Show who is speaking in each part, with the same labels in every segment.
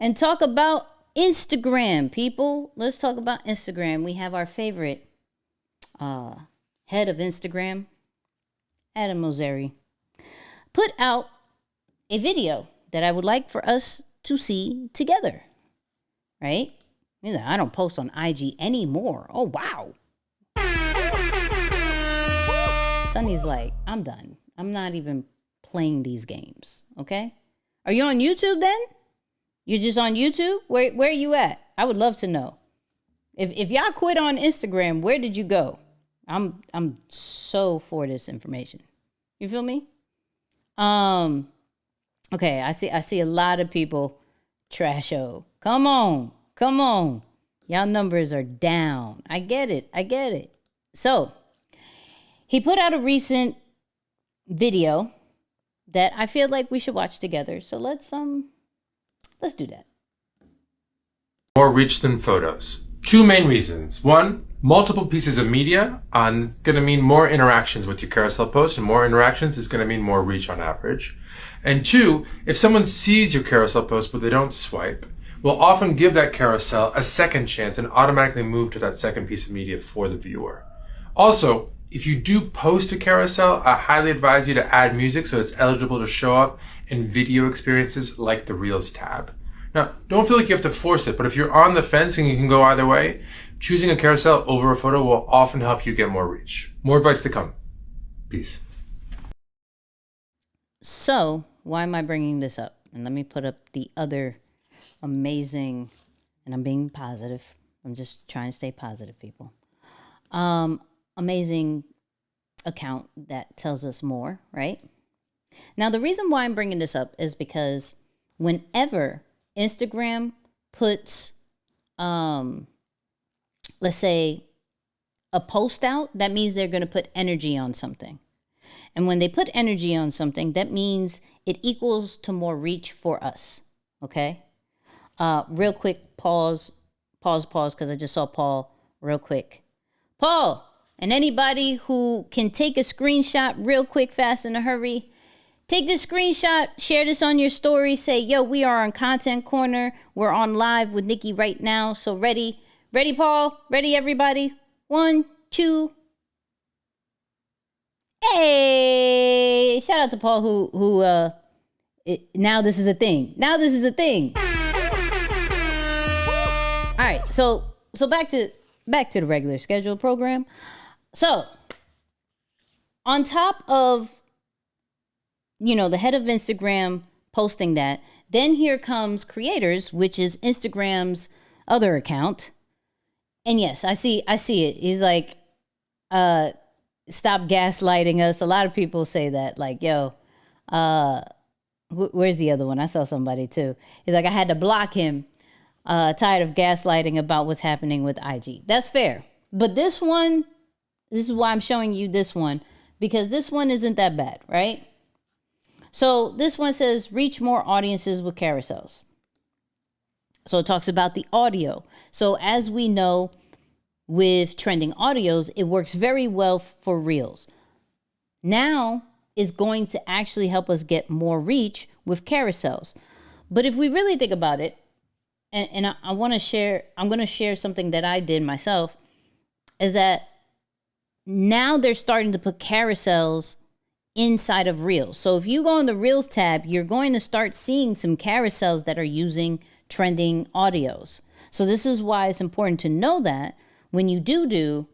Speaker 1: and talk about Instagram, people. Let's talk about Instagram. We have our favorite head of Instagram, Adam Mosseri, put out a video that I would like for us to see together, right? I don't post on IG anymore. Oh, wow. Sonny's like, I'm done. I'm not even playing these games, okay? Are you on YouTube then? You're just on YouTube? Where are you at? I would love to know. If y'all quit on Instagram, where did you go? I'm so for this information. You feel me? Okay, I see a lot of people trash-o. Come on. Y'all numbers are down. I get it. So, he put out a recent video that I feel like we should watch together. So let's do that.
Speaker 2: More reach than photos. Two main reasons. One, multiple pieces of media on going to mean more interactions with your carousel post, and more interactions is going to mean more reach on average. And two, if someone sees your carousel post but they don't swipe, we'll often give that carousel a second chance and automatically move to that second piece of media for the viewer. Also, if you do post a carousel, I highly advise you to add music so it's eligible to show up in video experiences like the Reels tab. Now, don't feel like you have to force it, but if you're on the fence and you can go either way, choosing a carousel over a photo will often help you get more reach. More advice to come. Peace.
Speaker 1: So, why am I bringing this up? And let me put up the other amazing, and I'm being positive. I'm just trying to stay positive, people. Amazing account that tells us more, right? Now, the reason why I'm bringing this up is because whenever Instagram puts, let's say, a post out, that means they're going to put energy on something. And when they put energy on something, that means it equals to more reach for us, okay? Real quick, pause, because I just saw Paul real quick. Paul, and anybody who can take a screenshot real quick, fast, in a hurry, take this screenshot, share this on your story, say, yo, we are on Content Corner. We're on live with Nicky right now. So ready, Paul? Ready, everybody? 1, 2. Hey, shout out to Paul who now this is a thing. All right, so back to the regular schedule program. So, on top of, the head of Instagram posting that, then here comes Creators, which is Instagram's other account. And yes, I see it. He's like, stop gaslighting us. A lot of people say that, like, yo, where's the other one? I saw somebody too. He's like, I had to block him. Tired of gaslighting about what's happening with IG. That's fair. But this is why I'm showing you this one, because this one isn't that bad, right? So this one says, reach more audiences with carousels. So it talks about the audio. So as we know, with trending audios, it works very well for Reels. Now is going to actually help us get more reach with carousels. But if we really think about it, and I'm going to share something that I did myself, is that now they're starting to put carousels inside of Reels. So if you go on the Reels tab, you're going to start seeing some carousels that are using trending audios. So this is why it's important to know that when you do,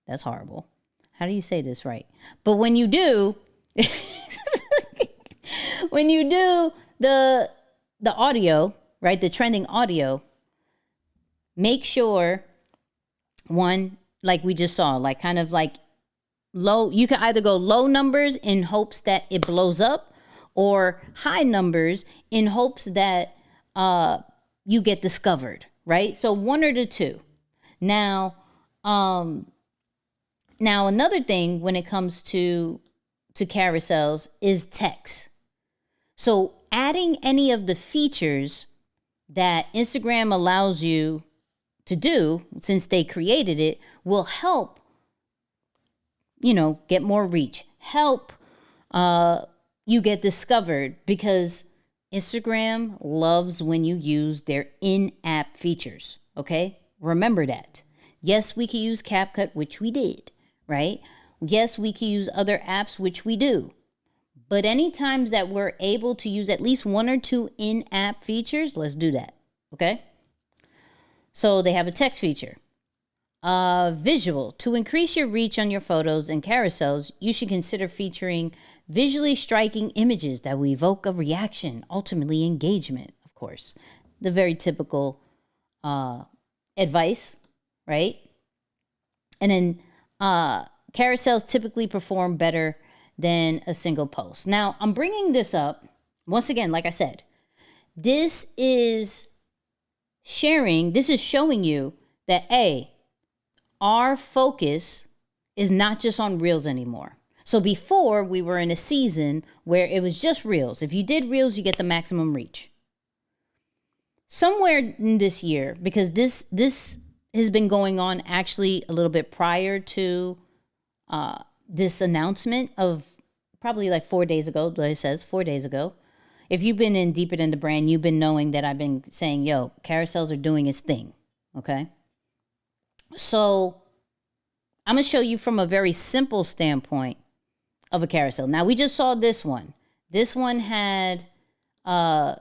Speaker 1: that's horrible. How do you say this right? But when you do, the audio, right, the trending audio, make sure, one, like we just saw, like kind of like low, you can either go low numbers in hopes that it blows up, or high numbers in hopes that you get discovered, right? So one or the two. Now another thing when it comes to carousels is text. So adding any of the features that Instagram allows you to do, since they created it, will help, get more reach, help you get discovered, because Instagram loves when you use their in-app features, okay? Remember that. Yes, we can use CapCut, which we did, right? Yes, we can use other apps, which we do. But any times that we're able to use at least one or two in-app features, let's do that, okay? So they have a text feature. Visual. To increase your reach on your photos and carousels, you should consider featuring visually striking images that will evoke a reaction, ultimately engagement, of course. The very typical advice, right? And then carousels typically perform better than a single post. Now, I'm bringing this up, once again, like I said, this is showing you that, our focus is not just on Reels anymore. So before, we were in a season where it was just Reels. If you did Reels, you get the maximum reach. Somewhere in this year, because this has been going on actually a little bit prior to this announcement of probably like 4 days ago, it says 4 days ago. If you've been in deeper than the brand, you've been knowing that I've been saying, carousels are doing its thing, okay? So I'm going to show you from a very simple standpoint of a carousel. Now, we just saw this one. This one had a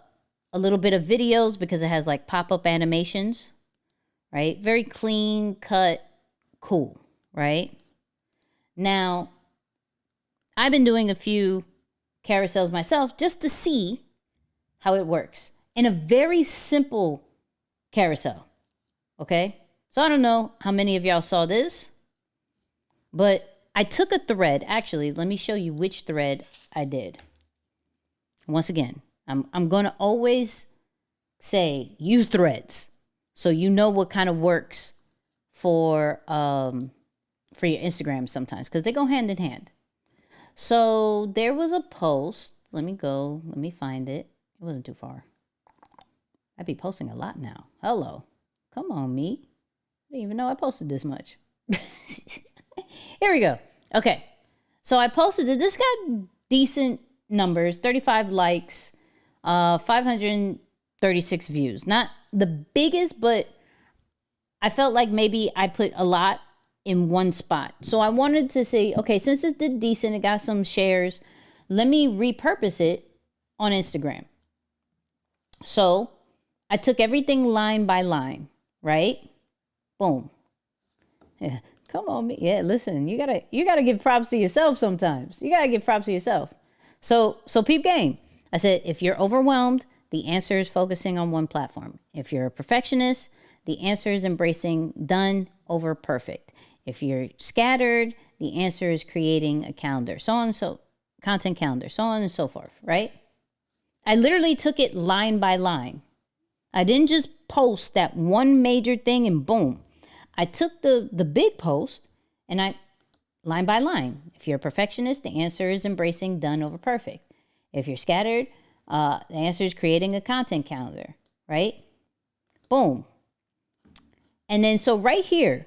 Speaker 1: little bit of videos because it has like pop-up animations, right? Very clean, cut, cool, right? Now, I've been doing a few carousels myself just to see how it works in a very simple carousel, okay? So I don't know how many of y'all saw this, but I took a thread. Actually, let me show you which thread I did. Once again, I'm going to always say use threads so you know what kind of works for your Instagram sometimes, because they go hand in hand. So there was a post. Let me find it. It wasn't too far. I'd be posting a lot now. Hello. Come on, me. I didn't even know I posted this much. Here we go. Okay. So I posted it. This got decent numbers, 35 likes, 536 views. Not the biggest, but I felt like maybe I put a lot in one spot. So I wanted to say, okay, since it did decent, it got some shares, let me repurpose it on Instagram. So I took everything line by line, right? Boom. Yeah. Come on, me. Yeah, listen, you gotta give props to yourself sometimes. You gotta give props to yourself. So peep game. I said, if you're overwhelmed, the answer is focusing on one platform. If you're a perfectionist, the answer is embracing done over perfect. If you're scattered, the answer is creating a calendar, content calendar, so on and so forth, right? I literally took it line by line. I didn't just post that one major thing and boom. I took the big post and I line by line. If you're a perfectionist, the answer is embracing done over perfect. If you're scattered, the answer is creating a content calendar, right? Boom. And then so right here,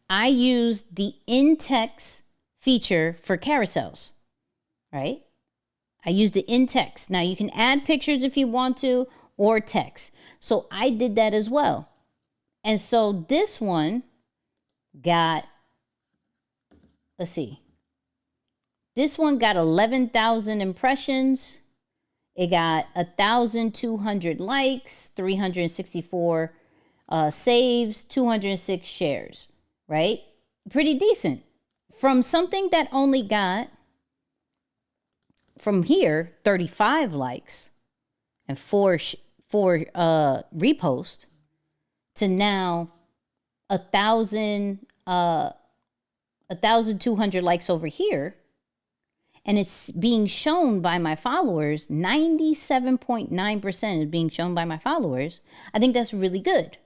Speaker 1: I use the in-text feature for carousels, right? I use the in-text. Now you can add pictures if you want to or text. So I did that as well. And so this one got, let's see. This one got 11,000 impressions. It got 1,200 likes, 364 saves, 206 shares, right? Pretty decent. From something that only got, from here, 35 likes and four reposts to now 1,200 likes over here. And it's being shown by my followers. 97.9% is being shown by my followers. I think that's really good,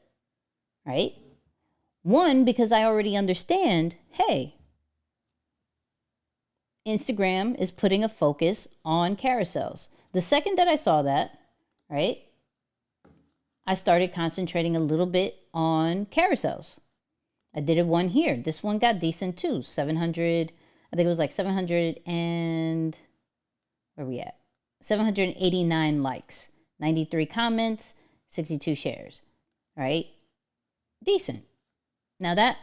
Speaker 1: right? One, because I already understand, hey, Instagram is putting a focus on carousels. The second that I saw that, right, I started concentrating a little bit on carousels. I did it one here. This one got decent too. 700, I think it was like 700 and, where are we at? 789 likes, 93 comments, 62 shares, right? Decent. Now that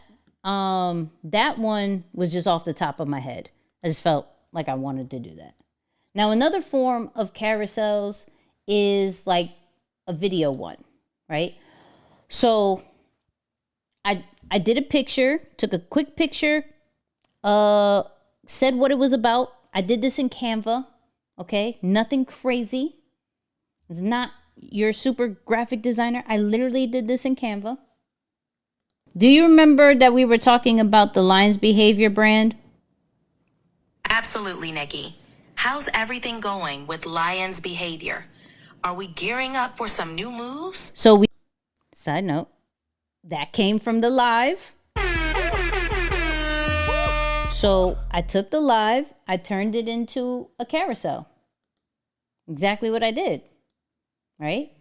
Speaker 1: one was just off the top of my head. I just felt like I wanted to do that. Now, another form of carousels is like a video one, right? So I did a picture, took a quick picture, said what it was about. I did this in Canva, okay? Nothing crazy. It's not your super graphic designer. I literally did this in Canva. Do you remember that we were talking about the Lions Behavior brand?
Speaker 3: Absolutely, Nicky. How's everything going with Lions Behavior? Are we gearing up for some new moves?
Speaker 1: Side note, that came from the live. So I took the live, I turned it into a carousel. Exactly what I did, right?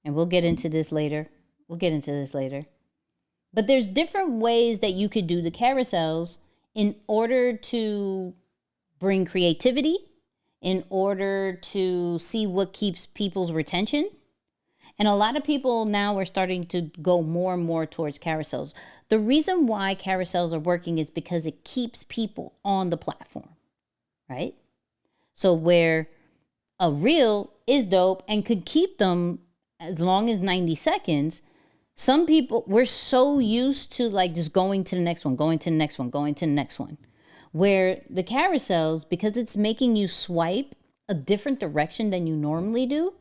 Speaker 1: And we'll get into this later. But there's different ways that you could do the carousels in order to bring creativity, in order to see what keeps people's retention. And a lot of people now are starting to go more and more towards carousels. The reason why carousels are working is because it keeps people on the platform, right? So where a reel is dope and could keep them as long as 90 seconds, some people, we're so used to like just going to the next one, where the carousels, because it's making you swipe a different direction than you normally do,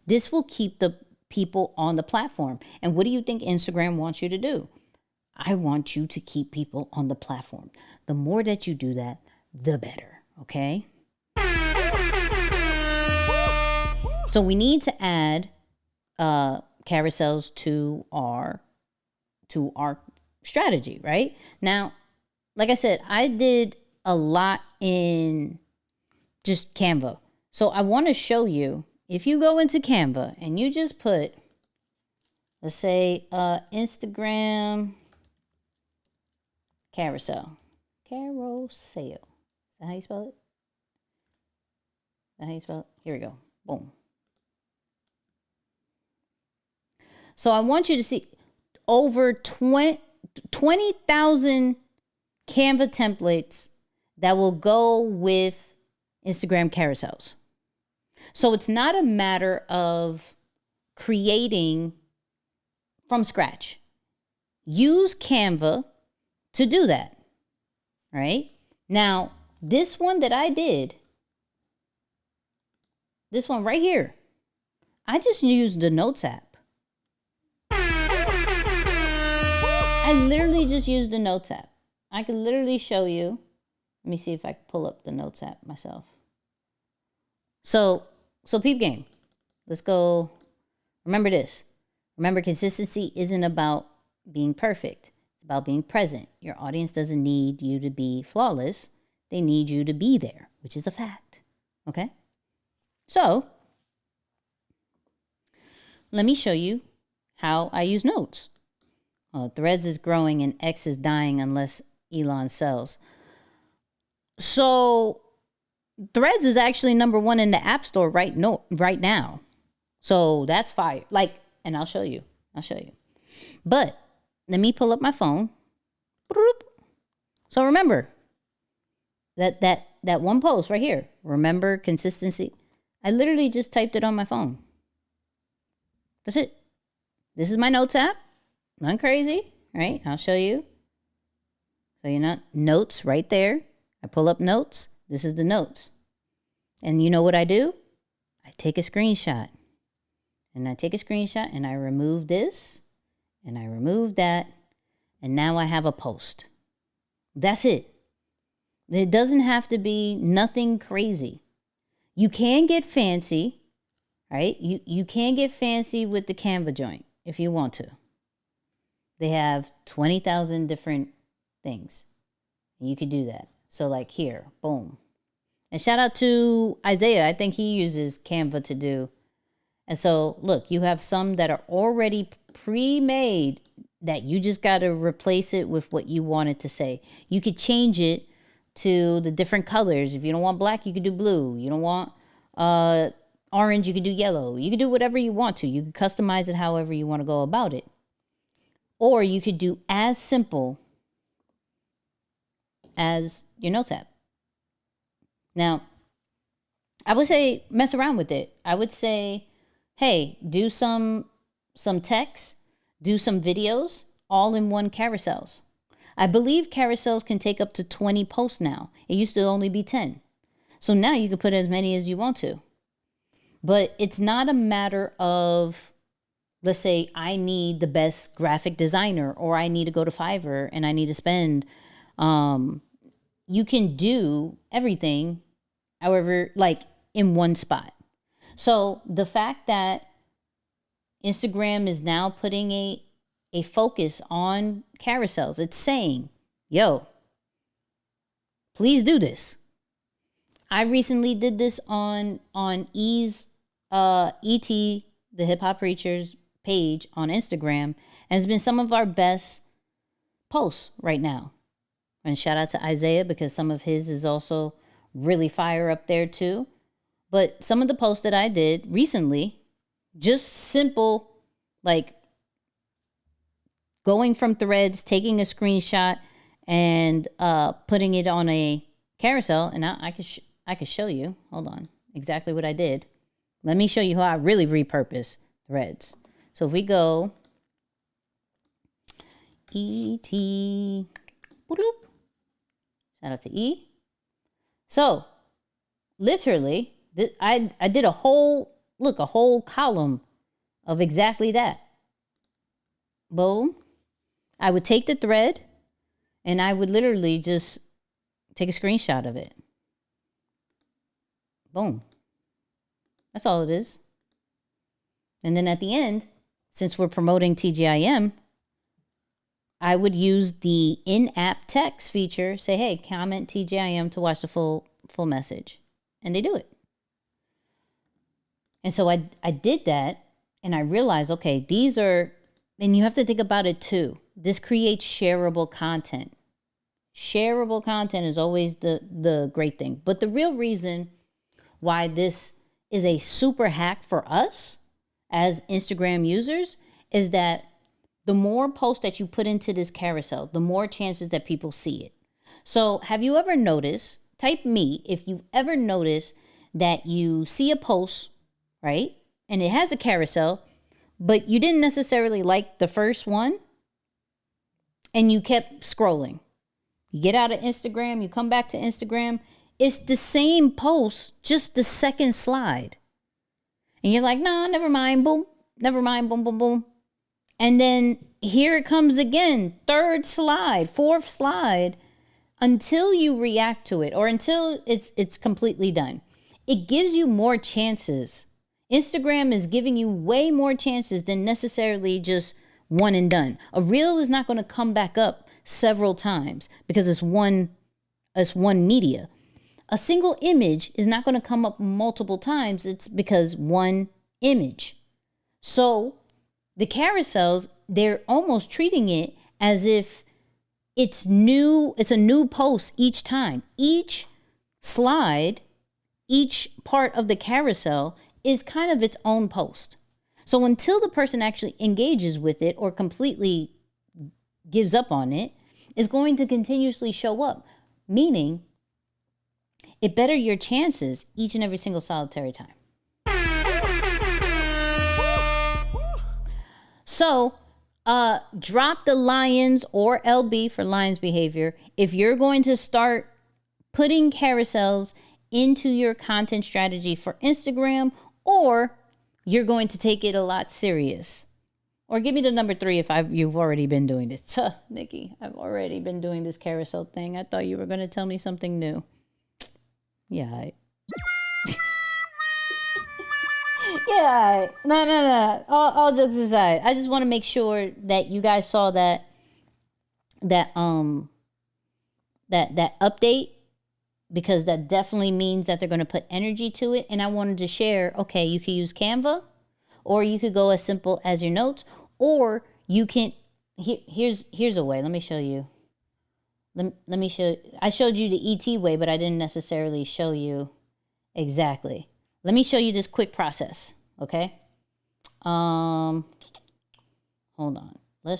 Speaker 1: this will keep the people on the platform. And what do you think Instagram wants you to do? I want you to keep people on the platform. The more that you do that, the better, okay? So we need to add carousels to our strategy, right? Now, like I said, I did a lot in just Canva. So I want to show you, if you go into Canva and you just put, let's say, Instagram carousel. Is that how you spell it? Here we go. Boom. So I want you to see over 20,000 Canva templates that will go with Instagram carousels. So it's not a matter of creating from scratch. Use Canva to do that, right? Now, this one that I did, this one right here, I just used the Notes app. I literally just used the Notes app. I could literally show you. Let me see if I can pull up the Notes app myself. So peep game. Let's go. Remember this. Remember, consistency isn't about being perfect. It's about being present. Your audience doesn't need you to be flawless. They need you to be there, which is a fact. Okay? So, let me show you how I use Notes. Threads is growing and X is dying unless Elon sells. So Threads is actually number 1 in the App Store right now. So that's fire. And I'll show you. But let me pull up my phone. So remember that one post right here. Remember consistency. I literally just typed it on my phone. That's it. This is my Notes app. Nothing crazy, right? I'll show you. So you're not Notes right there. I pull up Notes. This is the Notes. And you know what I do? I take a screenshot. And I take a screenshot and I remove this and I remove that. And now I have a post. That's it. It doesn't have to be nothing crazy. You can get fancy, right? You can get fancy with the Canva joint if you want to. They have 20,000 different things. You could do that. So like here, boom. And shout out to Isaiah. I think he uses Canva to do. And so look, you have some that are already pre-made that you just got to replace it with what you want it to say. You could change it to the different colors. If you don't want black, you could do blue. You don't want Orange, you could do yellow. You could do whatever you want to. You could customize it however you want to go about it. Or you could do as simple as your notes app. Now, I would say mess around with it. I would say, hey, do some text, do some videos, all in one carousels. I believe carousels can take up to 20 posts now. It used to only be 10. So now you can put as many as you want to. But it's not a matter of, let's say, I need the best graphic designer, or I need to go to Fiverr and I need to spend. You can do everything, however, like in one spot. So the fact that Instagram is now putting a focus on carousels, it's saying, yo, please do this. I recently did this on ET, the Hip Hop Preachers page on Instagram, and it's been some of our best posts right now. And shout out to Isaiah, because some of his is also really fire up there too. But some of the posts that I did recently, just simple, like going from threads, taking a screenshot, and putting it on a carousel. And I could show you. Hold on, exactly what I did. Let me show you how I really repurpose threads. So if we go ET, shout out to E. So literally, I did a whole column of exactly that. Boom. I would take the thread and I would literally just take a screenshot of it. Boom. That's all it is. And then at the end, since we're promoting TGIM, I would use the in-app text feature, say, hey, comment TGIM to watch the full message. And they do it. And so I did that, and I realized, okay, these are, and you have to think about it too. This creates shareable content. Shareable content is always the great thing. But the real reason why this is a super hack for us as Instagram users is that the more posts that you put into this carousel, the more chances that people see it. So have you ever noticed, type me if you've ever noticed that you see a post, right? And it has a carousel, but you didn't necessarily like the first one and you kept scrolling. You get out of Instagram, you come back to Instagram, it's the same post, just the second slide. And you're like, nah, never mind, boom, never mind, boom, boom, boom. And then here it comes again, third slide, fourth slide, until you react to it or until it's completely done. It gives you more chances. Instagram is giving you way more chances than necessarily just one and done. A reel is not going to come back up several times because it's one media. A single image is not going to come up multiple times. It's because one image. So the carousels, they're almost treating it as if it's new. It's a new post each time. Each slide, each part of the carousel is kind of its own post. So until the person actually engages with it or completely gives up on it, it's going to continuously show up, meaning it better your chances each and every single solitary time. So drop the lions, or LB for lions behavior, if you're going to start putting carousels into your content strategy for Instagram, or you're going to take it a lot serious. Or give me the number 3 if you've already been doing this. Nicky, I've already been doing this carousel thing. I thought you were going to tell me something new. Yeah. Yeah. No. All jokes aside, I just want to make sure that you guys saw that update, because that definitely means that they're going to put energy to it. And I wanted to share, okay, you could use Canva, or you could go as simple as your notes, or you can, here's a way. Let me show you. Let me show, I showed you the ET way, but I didn't necessarily show you exactly. let me show you this quick process, okay? Hold on. I'll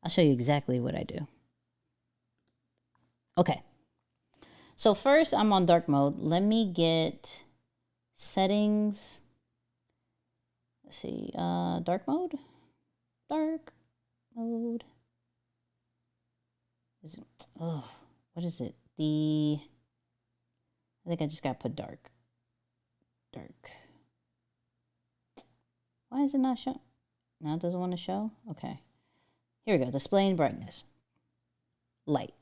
Speaker 1: show you exactly what I do. Okay. So first I'm on dark mode. Let me get settings. Let's see, dark mode. What is it? I think I just got to put dark. Why is it not showing? Now it doesn't want to show? Okay. Here we go. Displaying brightness. Light.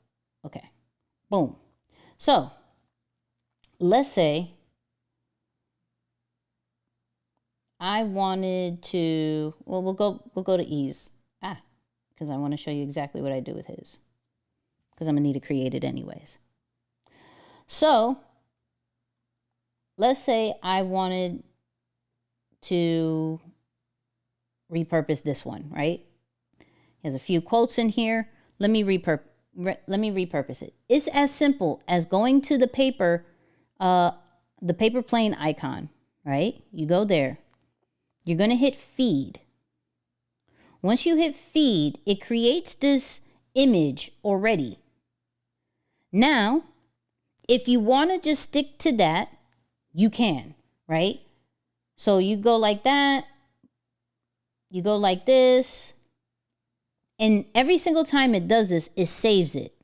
Speaker 1: Okay. Boom. So, let's say I wanted to, well, we'll go to ease. Because I want to show you exactly what I do with his. Because I'm going to need to create it anyways. So, let's say I wanted to repurpose this one, right? There's a few quotes in here. Let me repurpose it. It's as simple as going to the paper plane icon, right? You go there. You're going to hit feed. Once you hit feed, it creates this image already. Now, if you want to just stick to that, you can, right? So you go like that. You go like this. And every single time it does this, it saves it.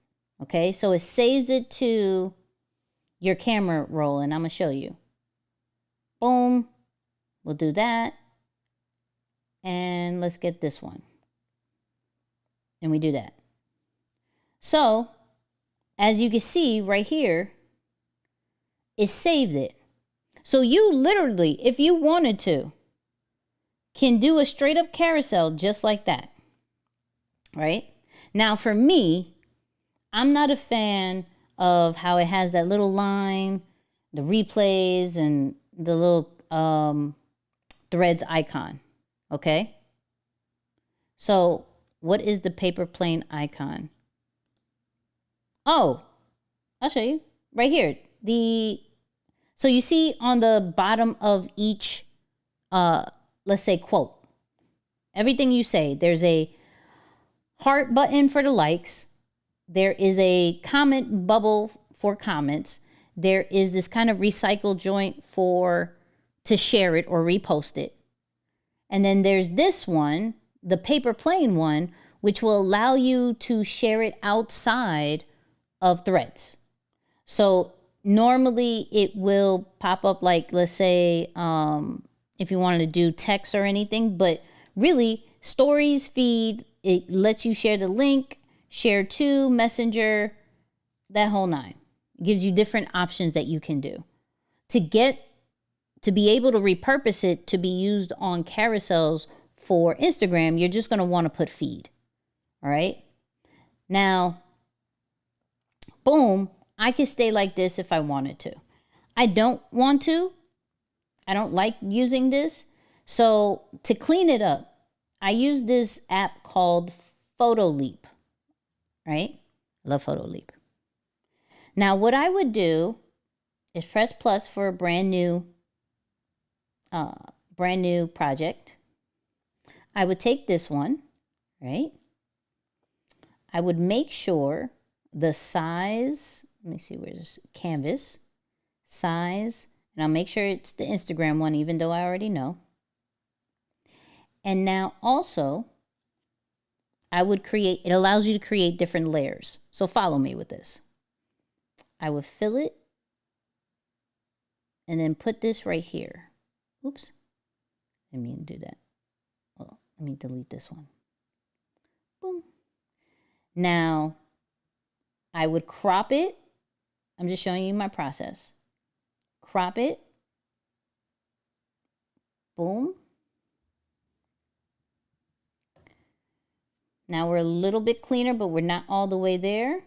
Speaker 1: Okay, so it saves it to your camera roll, and I'm going to show you. Boom. We'll do that. And let's get this one. And we do that. So, as you can see right here, it saved it. So you literally, if you wanted to, can do a straight up carousel just like that. Right? Now for me, I'm not a fan of how it has that little line, the replays, and the little threads icon. Okay? So what is the paper plane icon? Oh, I'll show you. Right here. So you see on the bottom of each, let's say, quote. Everything you say, there's a heart button for the likes. There is a comment bubble for comments. There is this kind of recycle joint to share it or repost it. And then there's this one, the paper plane one, which will allow you to share it outside of threads. So normally it will pop up like, let's say, if you wanted to do text or anything, but really stories feed, it lets you share the link, share to Messenger, that whole nine. It gives you different options that you can do. To be able to repurpose it to be used on carousels for Instagram, you're just going to want to put feed. All right. Now, boom, I could stay like this if I wanted to. I don't want to. I don't like using this. So to clean it up, I use this app called PhotoLeap, right? I love PhotoLeap. Now, what I would do is press plus for a brand new project. I would take this one, right? I would make sure the size, let me see, where's canvas, size, and I'll make sure it's the Instagram one, even though I already know. And now also, it allows you to create different layers. So follow me with this. I would fill it and then put this right here. Oops. I mean do that. Well, let me delete this one. Boom. Now, I would crop it. I'm just showing you my process. Crop it. Boom. Now we're a little bit cleaner, but we're not all the way there.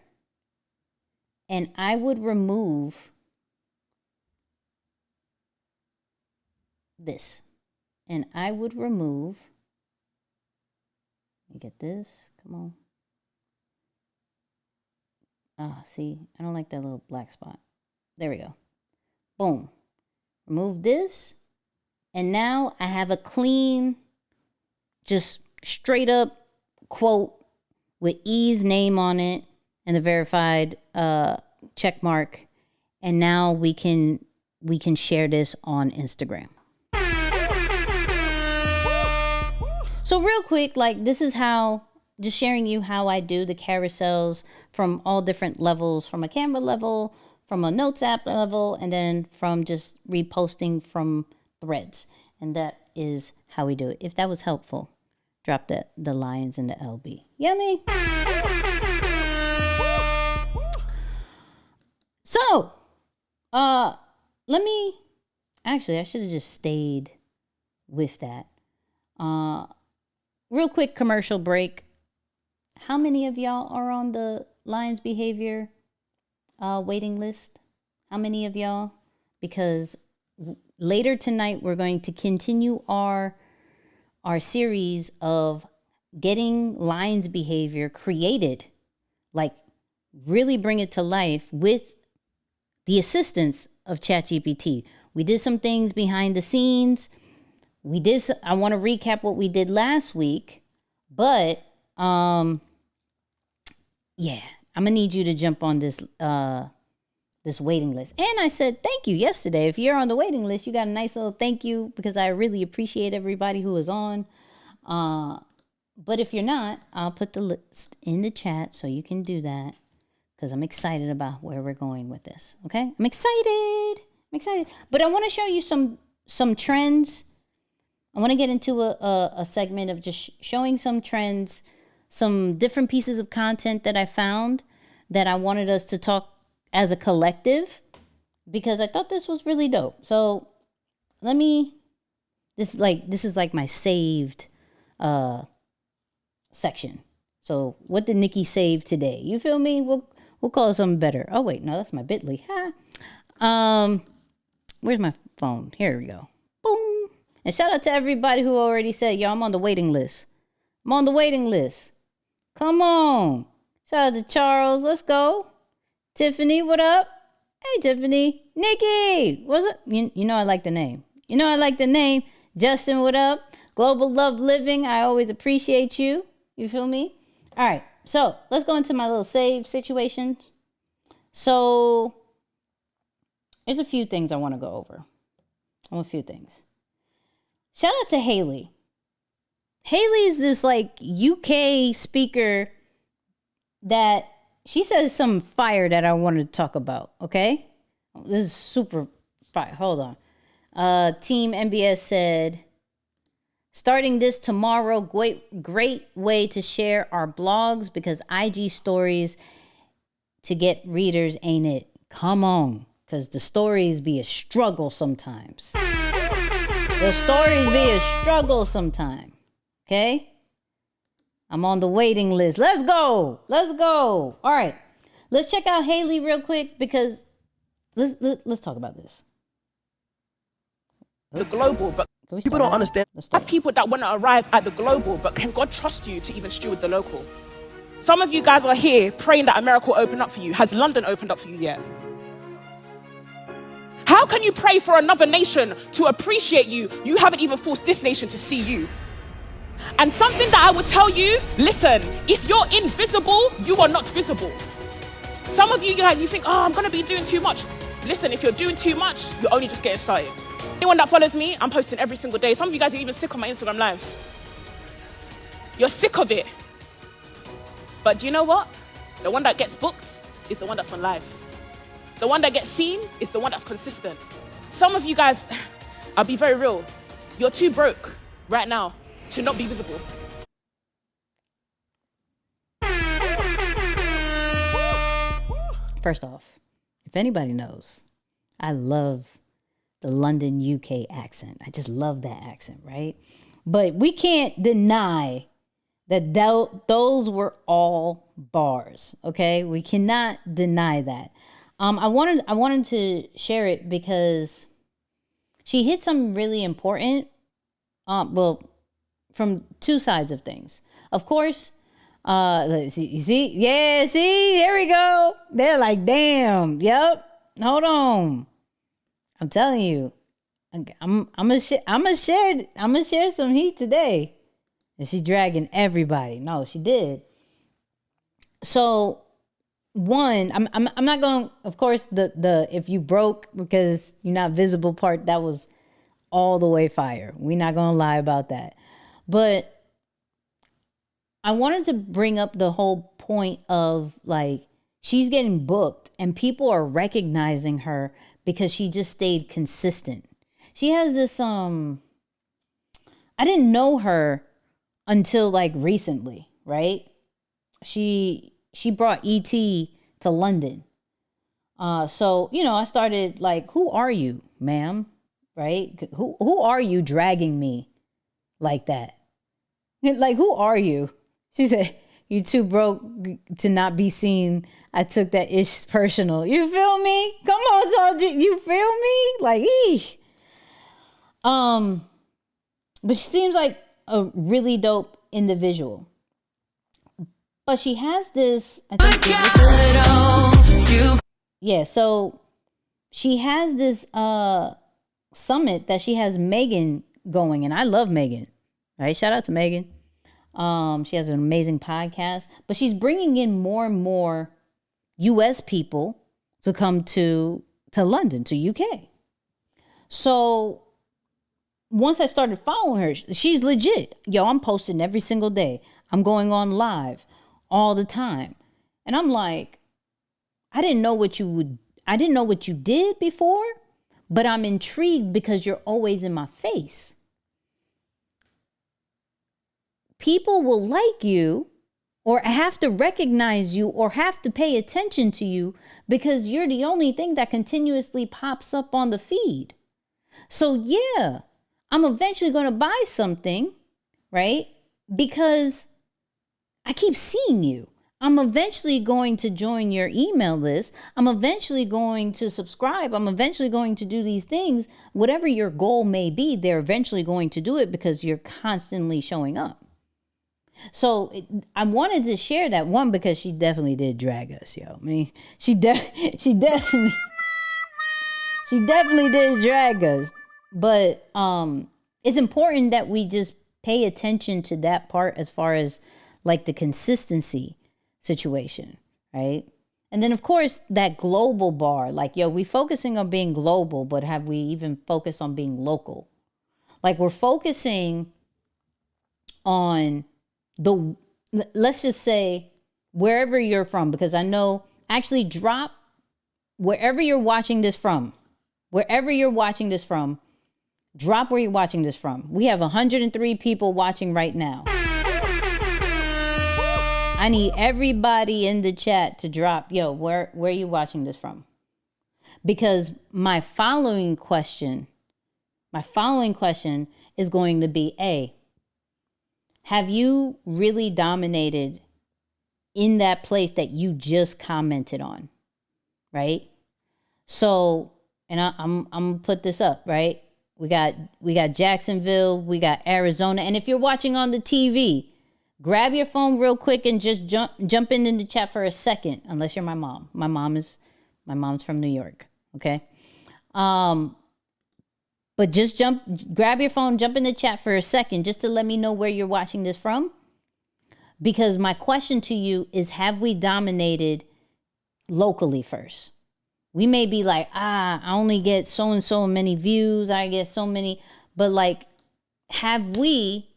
Speaker 1: And I would remove this. And I would remove, let me get this, come on. Ah, see, I don't like that little black spot. There we go. Boom. remove this, and now I have a clean, just straight up quote with E's name on it and the verified check mark. And now we can share this on Instagram. So real quick, like this is how, just sharing you how I do the carousels from all different levels, from a camera level, from a notes app level, and then from just reposting from threads. And that is how we do it. If that was helpful, drop the lions in the LB. Yummy. So, let me, actually, I should have just stayed with that. Real quick commercial break. How many of y'all are on the Lions Behavior waiting list? How many of y'all? Because later tonight, we're going to continue our series of getting Lions Behavior created, like really bring it to life with the assistance of ChatGPT. We did some things behind the scenes. I want to recap what we did last week, but yeah, I'm gonna need you to jump on this waiting list. And I said thank you yesterday. If you're on the waiting list, you got a nice little thank you because I really appreciate everybody who is on. But if you're not, I'll put the list in the chat so you can do that because I'm excited about where we're going with this. Okay, I'm excited. But I want to show you some trends. I want to get into a segment of just showing some trends, some different pieces of content that I found that I wanted us to talk as a collective because I thought this was really dope. So this is like my saved section. So what did Nicky save today? You feel me? We'll call it something better. Oh wait, no, that's my Bitly. Where's my phone? Here we go. Boom. And shout out to everybody who already said, yo, I'm on the waiting list. Come on. Shout out to Charles. Let's go. Tiffany, what up? Hey, Tiffany. Nicky, what's up? You know I like the name. Justin, what up? Global Love Living, I always appreciate you. You feel me? All right, so let's go into my little save situations. So there's a few things I want to go over. Shout out to Haley. Haley is this like UK speaker that she says some fire that I wanted to talk about. Okay, this is super fire. Hold on. Team MBS said, starting this tomorrow, great way to share our blogs because IG stories to get readers, ain't it? Come on, because the stories be a struggle sometimes. Okay? I'm on the waiting list. Let's go. All right. Let's check out Haley real quick because let's talk about this.
Speaker 4: The global, but people don't understand. Have people that want to arrive at the global, but can God trust you to even steward the local? Some of you guys are here praying that America will open up for you. Has London opened up for you yet? How can you pray for another nation to appreciate you? You haven't even forced this nation to see you. And something that I would tell you, listen, if you're invisible, you are not visible. Some of you guys, you think, oh, I'm going to be doing too much. Listen, if you're doing too much, you're only just getting started. Anyone that follows me, I'm posting every single day. Some of you guys are even sick of my Instagram lives. You're sick of it. But do you know what? The one that gets booked is the one that's on live. The one that gets seen is the one that's consistent. Some of you guys, I'll be very real, you're too broke right now to not be visible.
Speaker 1: First off, if anybody knows, I love the London, UK accent. I just love that accent, right? But we can't deny that those were all bars, okay? We cannot deny that. I wanted to share it because she hit something really important. From two sides of things. Of course, see, there we go. They're like, damn, yep, hold on. I'm telling you, I'm gonna share some heat today. And she dragging everybody. No, she did. So one, I'm not going, of course, the if you broke because you're not visible part, that was all the way fire. We're not gonna lie about that. But I wanted to bring up the whole point of like she's getting booked and people are recognizing her because she just stayed consistent. She has this I didn't know her until like recently, right? She brought ET to London. So, you know, I started like, who are you, ma'am? Right? Who are you dragging me like that? Like, who are you? She said, you too broke to not be seen. I took that ish personal. You feel me? Come on, Soldier. You feel me? Like, eeh. But she seems like a really dope individual. But she has this, I think, yeah, so she has this summit that she has Megan going, and I love Megan. Right? Shout out to Megan. She has an amazing podcast, but she's bringing in more and more US people to come to London, to UK. So once I started following her, she's legit. Yo, I'm posting every single day. I'm going on live all the time. And I'm like, I didn't know what you did before, but I'm intrigued because you're always in my face. People will like you or have to recognize you or have to pay attention to you because you're the only thing that continuously pops up on the feed. So yeah, I'm eventually going to buy something, right? Because I keep seeing you. I'm eventually going to join your email list. I'm eventually going to subscribe. I'm eventually going to do these things. Whatever your goal may be, they're eventually going to do it because you're constantly showing up. So I wanted to share that one because she definitely did drag us, yo. I mean, she definitely did drag us. But it's important that we just pay attention to that part as far as like the consistency situation, right? And then of course that global bar, like, yo, we focusing on being global, but have we even focused on being local? Like we're focusing on let's just say wherever you're from, because I know actually drop wherever you're watching this from, drop where you're watching this from. We have 103 people watching right now. I need everybody in the chat to drop, yo, where are you watching this from? Because my following question is going to be, A, have you really dominated in that place that you just commented on, right? So, and I'm gonna put this up, right? We got Jacksonville, we got Arizona, and if you're watching on the TV, grab your phone real quick and just jump in the chat for a second, unless you're my mom. My mom's from New York, okay? But just grab your phone, jump in the chat for a second just to let me know where you're watching this from. Because my question to you is, have we dominated locally first? We may be like, I only get so and so many views, I get so many, but like, have we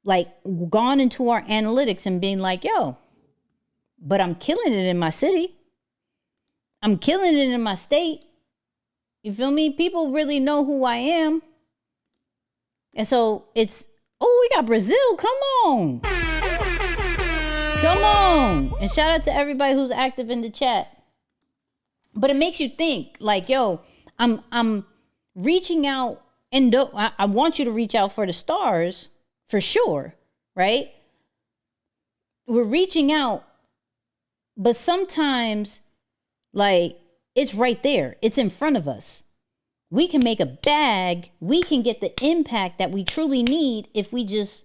Speaker 1: like gone into our analytics and being like, yo, but I'm killing it in my city. I'm killing it in my state. You feel me? People really know who I am. And so it's, we got Brazil. Come on. Come on. And shout out to everybody who's active in the chat. But it makes you think like, yo, I'm reaching out, and I want you to reach out for the stars for sure, right? We're reaching out, but sometimes like it's right there. It's in front of us. We can make a bag. We can get the impact that we truly need if we just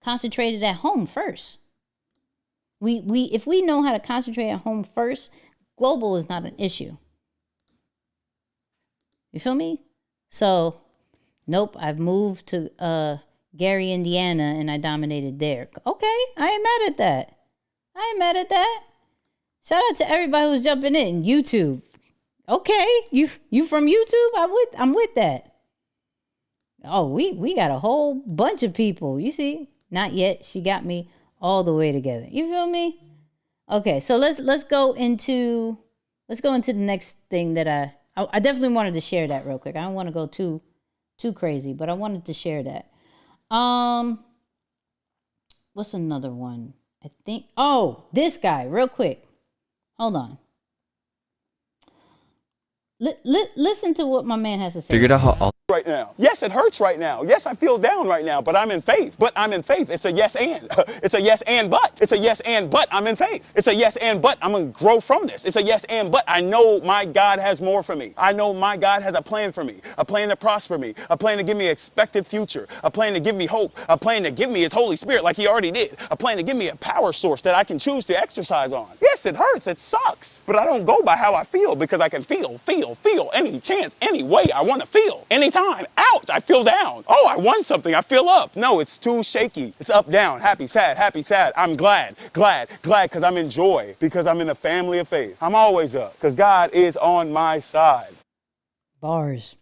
Speaker 1: concentrated at home first. If we know how to concentrate at home first, global is not an issue. You feel me? So, nope, I've moved to Gary, Indiana, and I dominated there. Okay, I ain't mad at that. I ain't mad at that. Shout out to everybody who's jumping in. YouTube. Okay, you from YouTube? I'm with that. Oh, we got a whole bunch of people. You see? Not yet. She got me all the way together. You feel me? Okay, so let's go into the next thing that I definitely wanted to share that real quick. I don't want to go too crazy, but I wanted to share that. What's another one? I think this guy, real quick. Hold on. Listen to what my man has to say.
Speaker 5: Figured out how
Speaker 6: right now. Yes, it hurts right now. Yes, I feel down right now, but I'm in faith. It's a yes and. It's a yes and but. It's a yes and but I'm in faith. It's a yes and but I'm going to grow from this. It's a yes and but I know my God has more for me. I know my God has a plan for me, a plan to prosper me, a plan to give me an expected future, a plan to give me hope, a plan to give me his Holy Spirit like he already did, a plan to give me a power source that I can choose to exercise on. Yes, it hurts. It sucks. But I don't go by how I feel because I can feel any chance, any way I want to feel. Anytime. Ouch, I feel down. Oh, I won something. I feel up. No, it's too shaky. It's up, down, happy, sad. I'm glad because I'm in joy, because I'm in a family of faith. I'm always up because God is on my side.
Speaker 1: Bars.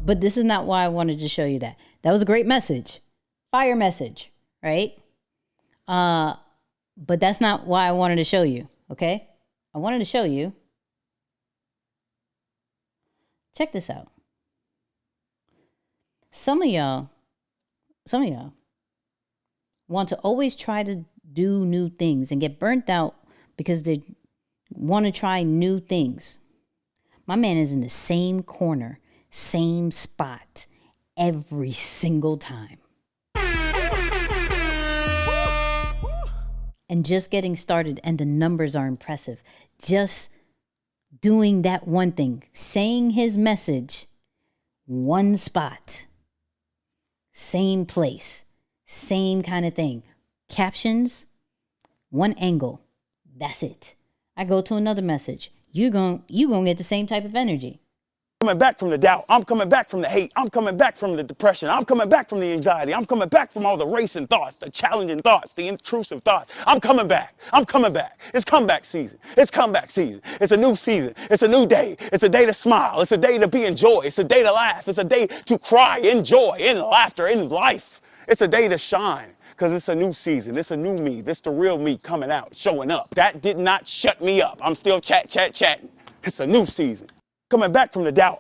Speaker 1: But this is not why I wanted to show you that. That was a great message. Fire message, right? But that's not why I wanted to show you, okay? I wanted to show you. Check this out. Some of y'all want to always try to do new things and get burnt out because they want to try new things. My man is in the same corner, same spot every single time. And just getting started, and the numbers are impressive. Just doing that one thing, saying his message, one spot, same place, same kind of thing. Captions, one angle. That's it. I go to another message. You gonna get the same type of energy.
Speaker 6: Coming back from the doubt. I'm coming back from the hate. I'm coming back from the depression. I'm coming back from the anxiety. I'm coming back from all the racing thoughts, the challenging thoughts, the intrusive thoughts. I'm coming back. It's comeback season. It's a new season. It's a new day. It's a day to smile. It's a day to be in joy. It's a day to laugh. It's a day to cry in joy, in laughter, in life. It's a day to shine. Because it's a new season. It's a new me. This the real me coming out, showing up. That did not shut me up. I'm still chatting. It's a new season. Coming back from the doubt.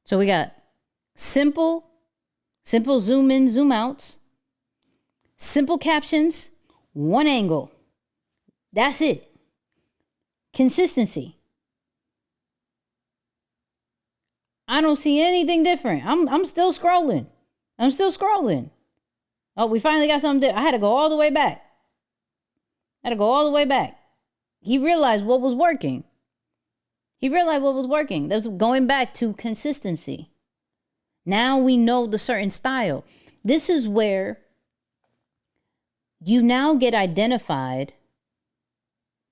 Speaker 1: So we got simple zoom in, zoom outs, simple captions, one angle. That's it. Consistency. I don't see anything different. I'm still scrolling. Oh, we finally got something different. I had to go all the way back. He realized what was working. That's going back to consistency. Now we know the certain style. This is where you now get identified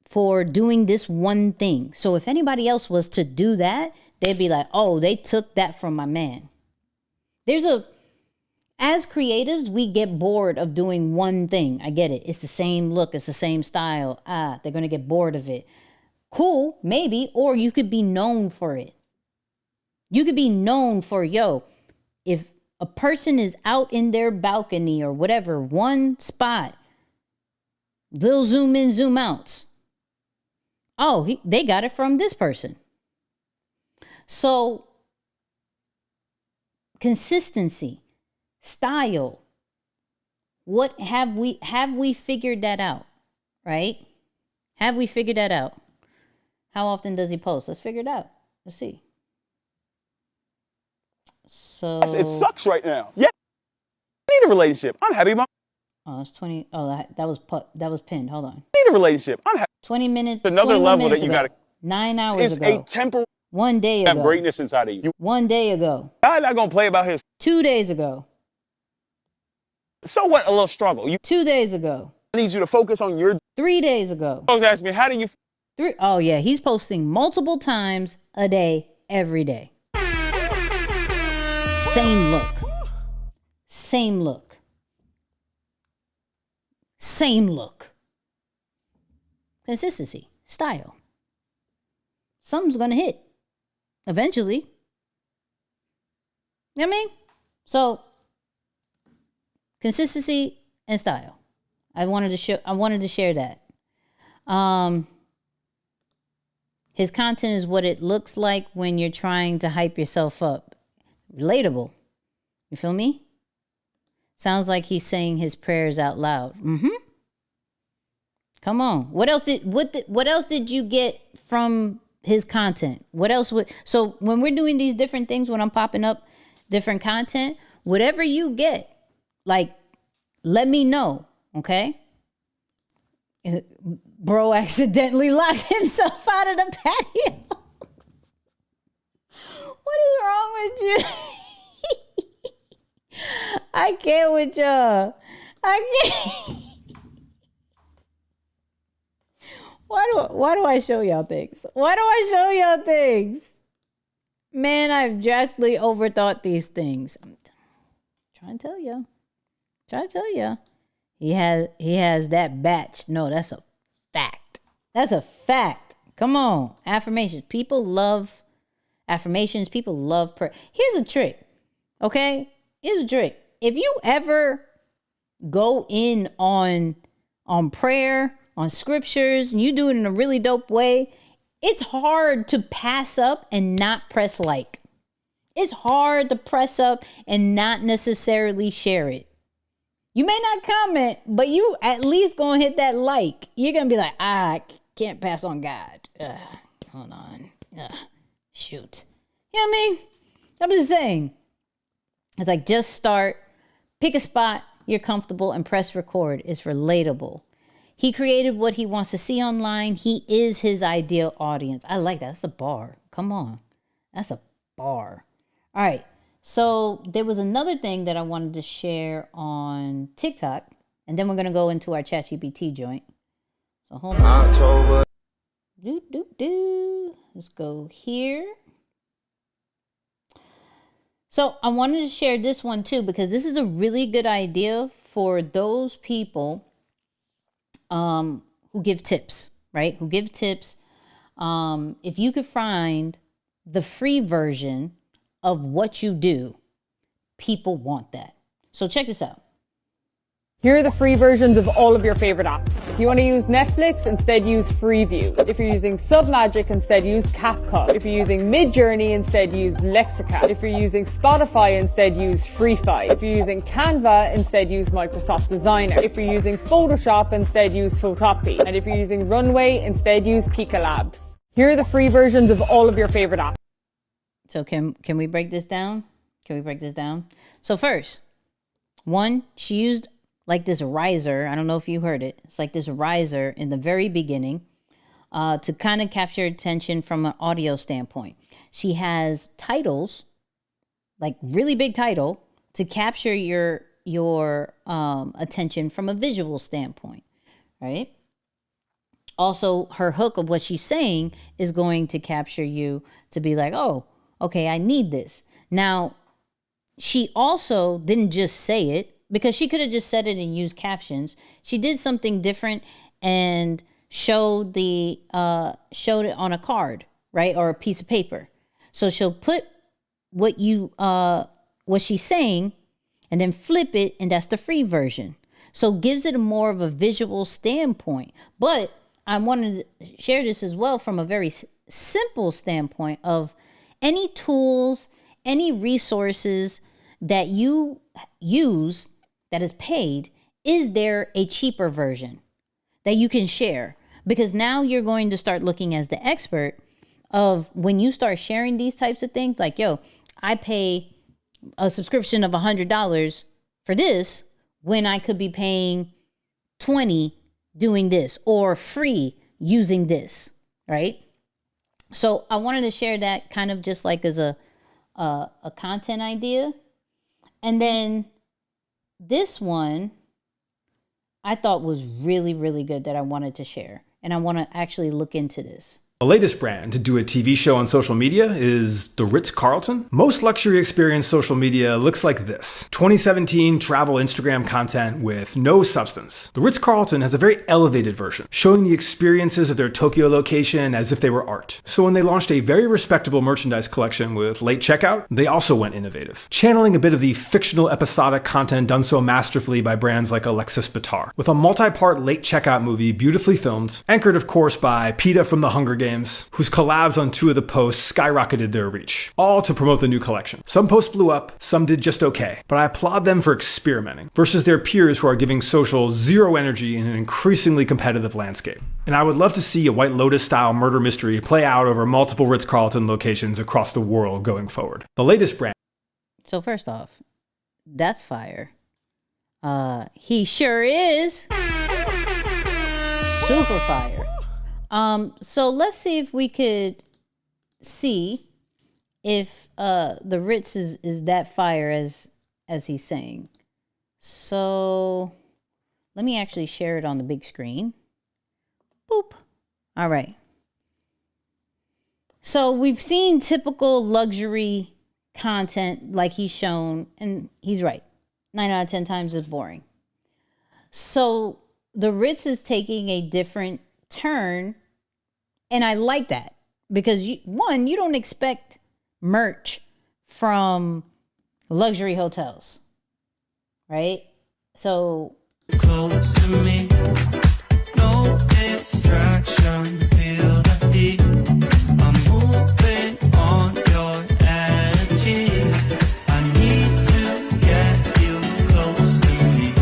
Speaker 1: for doing this one thing. So if anybody else was to do that, they'd be like, oh, they took that from my man. As creatives, we get bored of doing one thing. I get it. It's the same look. It's the same style. They're going to get bored of it. Cool, maybe. Or you could be known for it. You could be known for, if a person is out in their balcony or whatever, one spot, little zoom in, zoom outs. Oh, they got it from this person. So, consistency. Style. What have we figured that out, right? Have we figured that out? How often does he post? Let's figure it out. Let's see. So
Speaker 6: it sucks right now. Yeah, I need a relationship. I'm happy.
Speaker 1: Oh, it's 20. Oh, that was pinned. Hold on.
Speaker 6: I need a relationship. I'm happy.
Speaker 1: 20 minutes.
Speaker 6: Another level that you got to.
Speaker 1: 9 hours ago.
Speaker 6: It's a temporary.
Speaker 1: 1 day ago.
Speaker 6: Have greatness inside of you.
Speaker 1: 1 day ago.
Speaker 6: God not gonna play about his.
Speaker 1: 2 days ago.
Speaker 6: So what? A little struggle.
Speaker 1: 2 days ago.
Speaker 6: I need you to focus on your.
Speaker 1: 3 days ago.
Speaker 6: Folks ask me, how do you?
Speaker 1: Oh, yeah. He's posting multiple times a day, every day. Same look. Same look. Same look. Consistency. Style. Something's going to hit. Eventually. You know what I mean? So, consistency and style. I wanted to share that. His content is what it looks like when you're trying to hype yourself up. Relatable. You feel me? Sounds like he's saying his prayers out loud. Come on. What else did you get from his content? What else so when we're doing these different things, when I'm popping up different content, whatever you get, like, let me know, okay? Bro accidentally locked himself out of the patio. What is wrong with you? I can't with y'all. I can't. Why do I show y'all things? Why do I show y'all things? Man, I've drastically overthought these things. I'm trying to tell you. He has that batch. No, that's a fact. That's a fact. Come on. Affirmations. People love affirmations. People love prayer. Here's a trick. Okay? Here's a trick. If you ever go in on prayer, on scriptures, and you do it in a really dope way, it's hard to pass up and not press like. It's hard to press up and not necessarily share it. You may not comment, but you at least gonna hit that like. You're gonna be like, I can't pass on God. Hold on. Shoot. You know what I mean? I'm just saying. It's like, just start, pick a spot you're comfortable and press record. It's relatable. He created what he wants to see online. He is his ideal audience. I like that. That's a bar. Come on. That's a bar. All right. So there was another thing that I wanted to share on TikTok, and then we're going to go into our ChatGPT joint. So hold on. October. Let's go here. So I wanted to share this one too, because this is a really good idea for those people who give tips, right? Who give tips. If you could find the free version of what you do, people want that. So check this out.
Speaker 5: Here are the free versions of all of your favorite apps. If you want to use Netflix, instead use Freeview. If you're using Submagic, instead use CapCut. If you're using Midjourney, instead use Lexica. If you're using Spotify, instead use FreeFi. If you're using Canva, instead use Microsoft Designer. If you're using Photoshop, instead use Photopia. And if you're using Runway, instead use Pika Labs. Here are the free versions of all of your favorite apps.
Speaker 1: So can we break this down? So first, one, she used like this riser. I don't know if you heard it. It's like this riser in the very beginning to kind of capture attention from an audio standpoint. She has titles, like really big title, to capture your attention from a visual standpoint, right? Also, her hook of what she's saying is going to capture you to be like, oh, okay, I need this. Now, she also didn't just say it, because she could have just said it and used captions. She did something different and showed it on a card, right? Or a piece of paper. So she'll put what she's saying and then flip it, and that's the free version. So it gives it a more of a visual standpoint. But I wanted to share this as well from a very simple standpoint of any tools, any resources that you use that is paid. Is there a cheaper version that you can share? Because now you're going to start looking as the expert of when you start sharing these types of things, like, yo, I pay a subscription of $100 for this when I could be paying $20 doing this, or free using this, right? So I wanted to share that kind of just like as a content idea. And then this one I thought was really, really good that I wanted to share. and I want to actually look into this.
Speaker 7: The latest brand to do a TV show on social media is the Ritz Carlton. Most luxury experience social media looks like this. 2017 travel Instagram content with no substance. The Ritz Carlton has a very elevated version, showing the experiences of their Tokyo location as if they were art. So when they launched a very respectable merchandise collection with late checkout, they also went innovative, channeling a bit of the fictional episodic content done so masterfully by brands like Alexis Bitar, with a multi-part late checkout movie beautifully filmed, anchored of course by PETA from the Hunger Games, whose collabs on 2 of the posts skyrocketed their reach, all to promote the new collection. Some posts blew up, some did just okay, but I applaud them for experimenting, versus their peers who are giving social zero energy in an increasingly competitive landscape. And I would love to see a White Lotus-style murder mystery play out over multiple Ritz-Carlton locations across the world going forward. The latest brand.
Speaker 1: So first off, that's fire. He sure is. Super fire. So let's see if we could see if the Ritz is that fire as he's saying. So let me actually share it on the big screen. Boop. All right. So we've seen typical luxury content like he's shown, and he's right. 9 out of 10 times is boring. So the Ritz is taking a different turn, and I like that because you don't expect merch from luxury hotels, right? So
Speaker 8: close to me, no distraction, feel the heat. I'm moving on your energy. I need to get you close to me.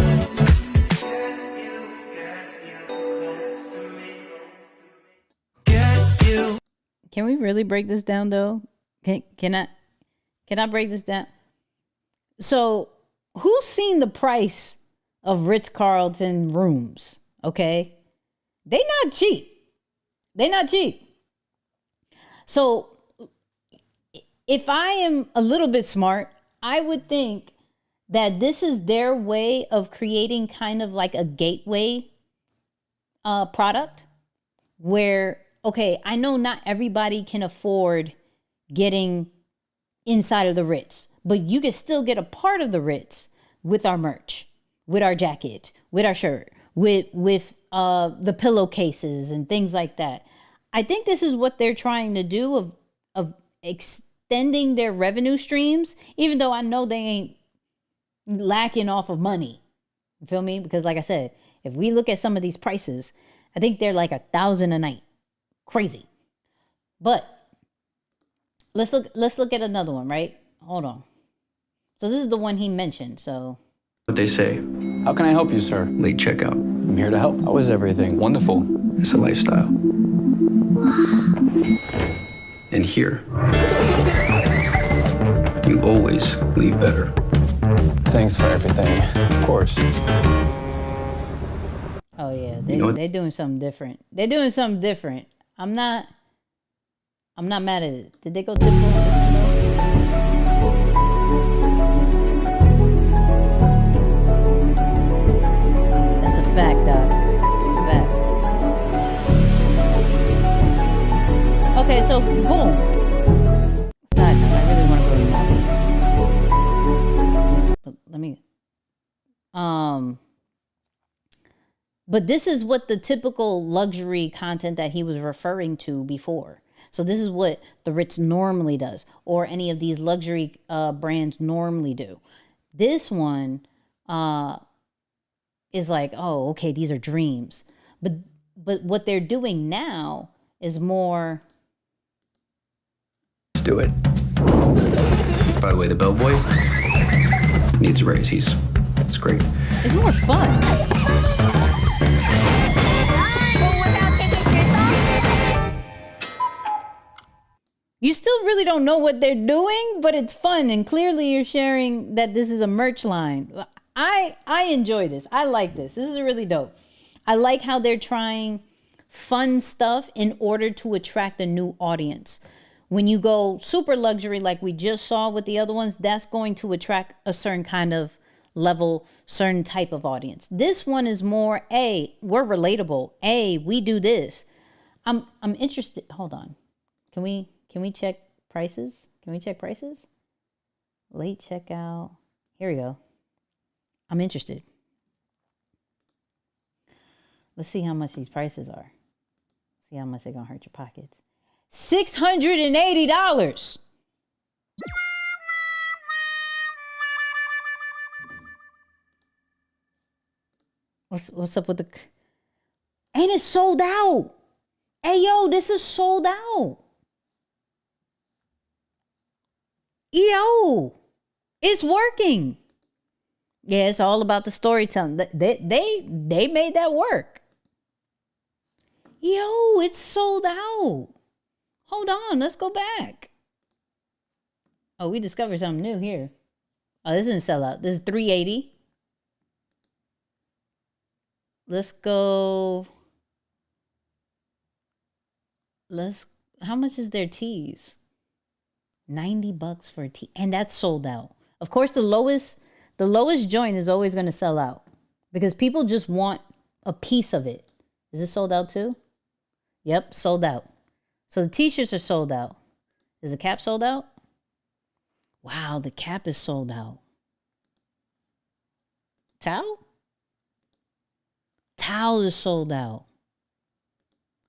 Speaker 8: Get you.
Speaker 1: can we really break this down though? Can I break this down? So who's seen the price of Ritz-Carlton rooms? Okay. They not cheap. So if I am a little bit smart, I would think that this is their way of creating kind of like a gateway product where, okay, I know not everybody can afford getting inside of the Ritz, but you can still get a part of the Ritz with our merch, with our jacket, with our shirt, with the pillowcases and things like that. I think this is what they're trying to do of extending their revenue streams, even though I know they ain't lacking off of money. You feel me? Because like I said, if we look at some of these prices, I think they're like $1,000 a night. Crazy. But let's look at another one, right? Hold on. So this is the one he mentioned. So
Speaker 9: What they say,
Speaker 10: How can I help you, sir?
Speaker 9: late checkout.
Speaker 10: I'm here to help. How is everything? Wonderful.
Speaker 9: It's a lifestyle. And here, you always leave better.
Speaker 10: Thanks for everything. Of course.
Speaker 1: oh yeah,
Speaker 9: You know what?
Speaker 1: they're doing something different. I'm not mad at it. Did they go typical with this one though? That's a fact, Doc. That's a fact. Okay, so boom. Side note, I really want to go to Maldives. Let me. But this is what the typical luxury content that he was referring to before. So this is what the Ritz normally does, or any of these luxury brands normally do. This one is like, oh, okay, these are dreams. But what they're doing now is more.
Speaker 9: Let's do it. By the way, the bellboy needs a raise. It's great.
Speaker 1: It's more fun. You still really don't know what they're doing, but it's fun. And clearly you're sharing that this is a merch line. I enjoy this. I like this. This is really dope. I like how they're trying fun stuff in order to attract a new audience. When you go super luxury, like we just saw with the other ones, that's going to attract a certain kind of level, certain type of audience. This one is more, A, we're relatable. A, we do this. I'm interested. Hold on. Can we check prices? Can we check prices? Late checkout. Here we go. I'm interested. Let's see how much these prices are. See how much they're gonna hurt your pockets. $680. What's up with the? And it's sold out. Hey yo, this is sold out. Yo, it's working. Yeah, it's all about the storytelling. They made that work. Yo, it's sold out. Hold on, let's go back. Oh, we discovered something new here. Oh, this didn't sell out. This is $380. Let's go. How much is their tees? $90 for a tee. And that's sold out. Of course, the lowest joint is always going to sell out because people just want a piece of it. Is it sold out too? Yep, sold out. So the t-shirts are sold out. Is the cap sold out? Wow, the cap is sold out. Towel? Towel is sold out.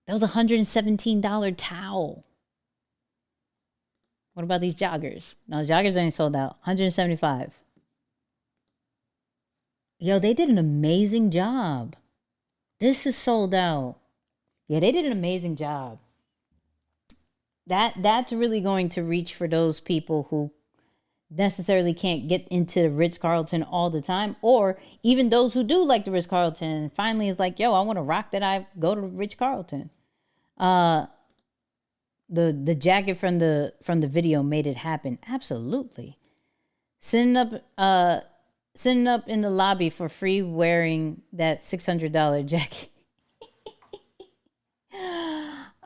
Speaker 1: That was a $117 towel. What about these joggers? No, joggers ain't sold out. $175. Yo, they did an amazing job. This is sold out. Yeah, they did an amazing job. That's really going to reach for those people who necessarily can't get into the Ritz-Carlton all the time, or even those who do like the Ritz-Carlton and finally it's like, yo, I want to rock that. I go to Ritz-Carlton. The jacket from the video made it happen. Absolutely. Sitting up in the lobby for free wearing that $600 jacket.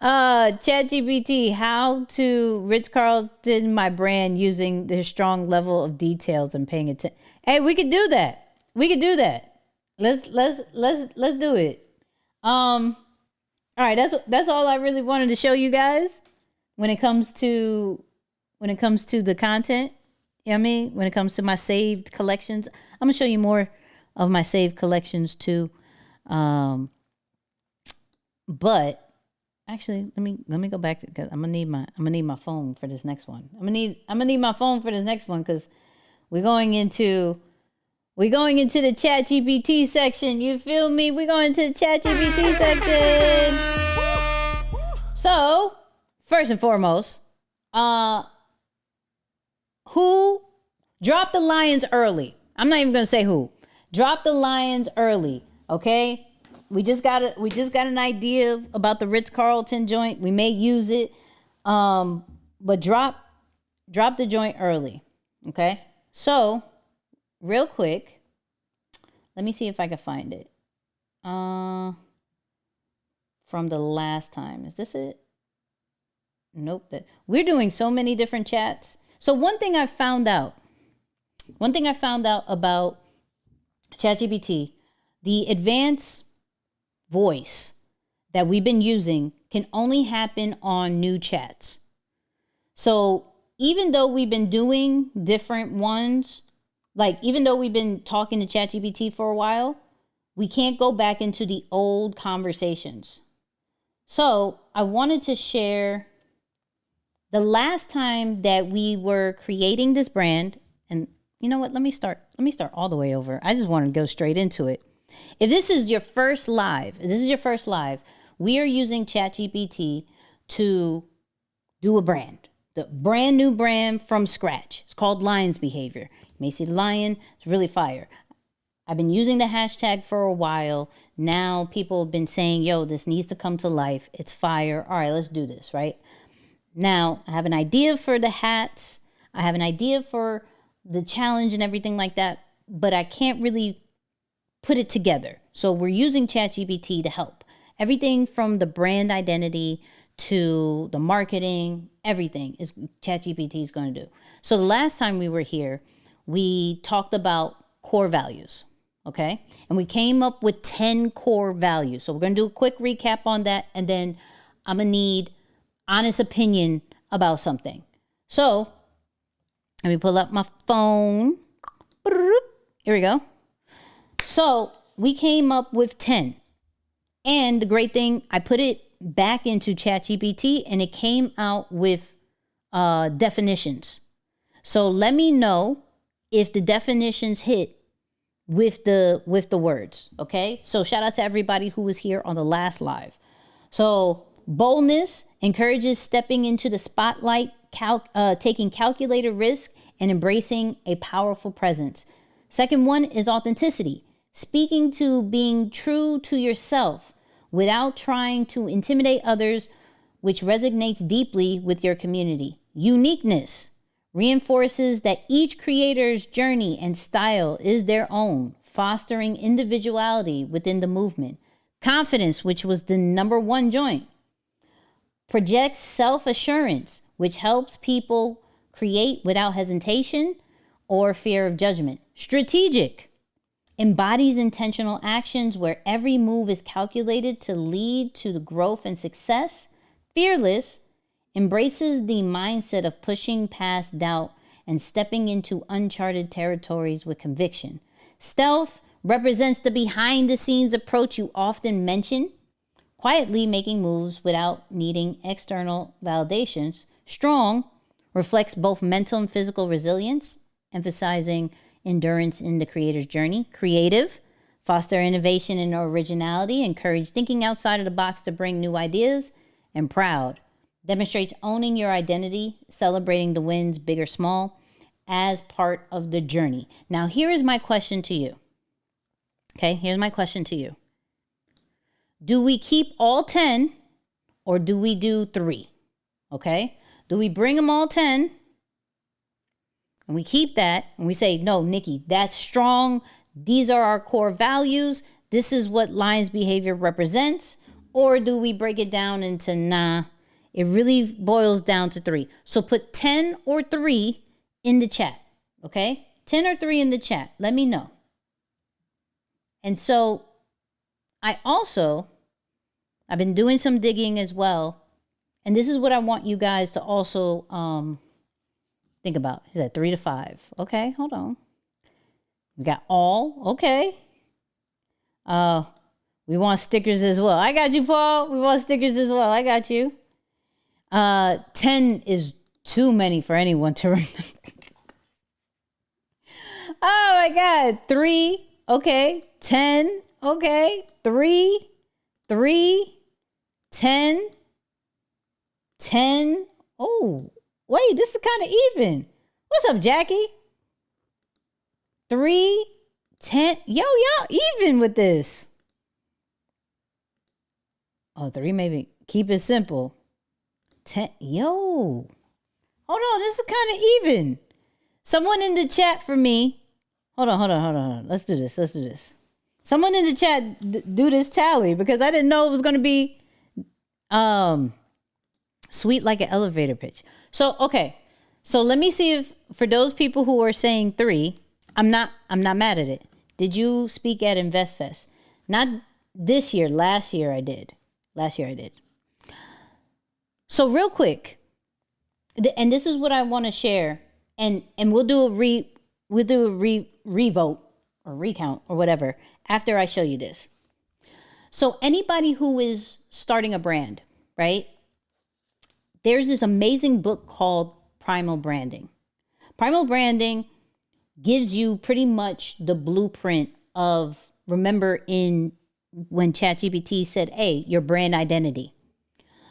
Speaker 1: ChatGPT, how to Ritz-Carlton my brand using their strong level of details and paying attention. Hey, we could do that. Let's do it. All right, that's all I really wanted to show you guys when it comes to the content. You know what I mean? When it comes to my saved collections, I'm gonna show you more of my saved collections too. But actually, let me go back to, because I'm gonna need my phone for this next one. I'm gonna need my phone for this next one because we're going into the ChatGPT section. You feel me? We're going into the ChatGPT section. So first and foremost, who dropped the lions early? I'm not even gonna say who. Drop the lions early, okay? We just got an idea about the Ritz-Carlton joint. We may use it, but drop the joint early, okay? So, real quick, let me see if I can find it. From the last time, is this it? Nope. We're doing so many different chats. So one thing I found out about ChatGPT, the advanced voice that we've been using can only happen on new chats. So even though we've been doing different ones, like even though we've been talking to ChatGPT for a while, we can't go back into the old conversations. So I wanted to share the last time that we were creating this brand. And you know what? Let me start all the way over. I just want to go straight into it. If this is your first live, we are using ChatGPT to do a brand, the brand new brand from scratch. It's called Lions Behavior. You may see the lion. It's really fire. I've been using the hashtag for a while. Now people have been saying, yo, this needs to come to life. It's fire. All right, let's do this, right? Now, I have an idea for the hats. I have an idea for the challenge and everything like that, but I can't really put it together. So we're using ChatGPT to help. Everything from the brand identity to the marketing, everything is ChatGPT is going to do. So the last time we were here, we talked about core values. Okay. And we came up with 10 core values. So we're going to do a quick recap on that. And then I'm going to need honest opinion about something. So let me pull up my phone. Here we go. So we came up with 10. And the great thing, I put it back into ChatGPT and it came out with definitions. So let me know if the definitions hit with the words. Okay. So shout out to everybody who was here on the last live. So boldness encourages stepping into the spotlight, taking calculated risk, and embracing a powerful presence. Second one is authenticity, speaking to being true to yourself without trying to intimidate others, which resonates deeply with your community. Uniqueness reinforces that each creator's journey and style is their own, fostering individuality within the movement. Confidence, which was the number one joint, projects self-assurance, which helps people create without hesitation or fear of judgment. Strategic embodies intentional actions where every move is calculated to lead to the growth and success. Fearless embraces the mindset of pushing past doubt and stepping into uncharted territories with conviction. Stealth represents the behind-the-scenes approach you often mention, quietly making moves without needing external validations. Strong reflects both mental and physical resilience, emphasizing endurance in the creator's journey. Creative, foster innovation and originality, encourage thinking outside of the box to bring new ideas. And proud, demonstrates owning your identity, celebrating the wins, big or small, as part of the journey. Now, here is my question to you. Okay, here's my question to you. Do we keep all 10 or do we do 3? Okay, do we bring them all 10 and we keep that and we say, no, Nikki, that's strong. These are our core values. This is what Lions behavior represents. Or do we break it down into, nah, it really boils down to 3. So put 10 or 3 in the chat, okay? 10 or 3 in the chat. Let me know. And so I've been doing some digging as well. And this is what I want you guys to also think about. Is that 3 to 5? Okay, hold on. We got all, okay. We want stickers as well. I got you, Paul. We want stickers as well. I got you. 10 is too many for anyone to remember. Oh my God. 3. Okay. 10. Okay. 3. 10. 10. Oh, wait, this is kind of even. What's up, Jackie? 3, 10. Yo, y'all even with this. Oh, 3 maybe. Keep it simple. 10. Yo. Hold on. This is kind of even. Someone in the chat for me. Hold on. Let's do this. Someone in the chat do this tally because I didn't know it was going to be sweet like an elevator pitch. So, okay. So let me see if for those people who are saying 3, I'm not mad at it. Did you speak at InvestFest? Not this year. Last year I did. So real quick, and this is what I want to share, and we'll do a revote or recount or whatever after I show you this. So anybody who is starting a brand, right? There's this amazing book called Primal Branding. Primal Branding gives you pretty much the blueprint of, remember when ChatGPT said, hey, your brand identity.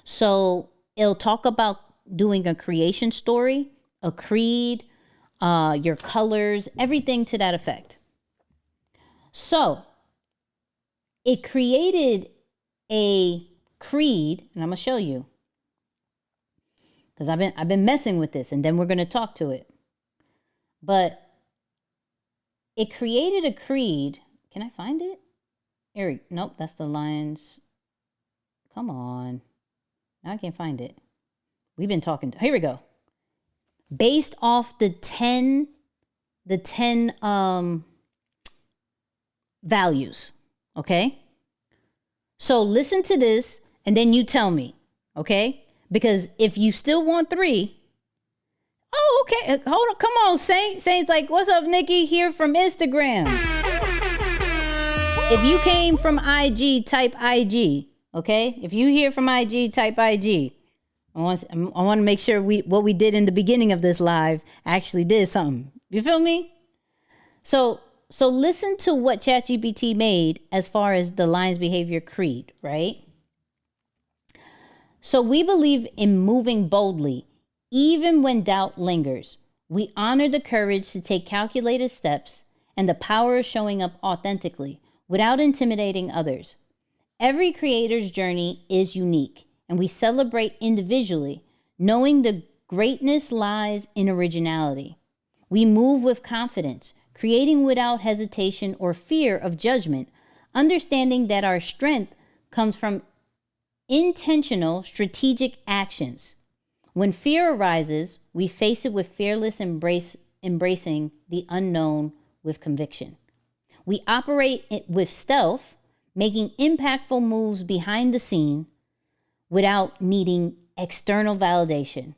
Speaker 1: So it'll talk about doing a creation story, a creed, your colors, everything to that effect. So it created a creed, and I'm gonna show you because I've been messing with this, and then we're gonna talk to it. But it created a creed. Can I find it? Eric, nope, that's the Lions. Come on. Now I can't find it. We've been talking. Here we go. Based off the 10 values. Okay? So listen to this and then you tell me. Okay? Because if you still want 3, oh, okay. Hold on. Come on, Saint. Saint's like, what's up, Nicky? Here from Instagram. If you came from IG, type IG. Okay? If you hear from IG, type IG. I want to make sure what we did in the beginning of this live actually did something. You feel me? So listen to what ChatGPT made as far as the Lions Behavior Creed, right? So we believe in moving boldly, even when doubt lingers. We honor the courage to take calculated steps and the power of showing up authentically without intimidating others. Every creator's journey is unique, and we celebrate individually, knowing the greatness lies in originality. We move with confidence, creating without hesitation or fear of judgment, understanding that our strength comes from intentional, strategic actions. When fear arises, we face it with fearless embracing the unknown with conviction. We operate it with stealth, making impactful moves behind the scene without needing external validation.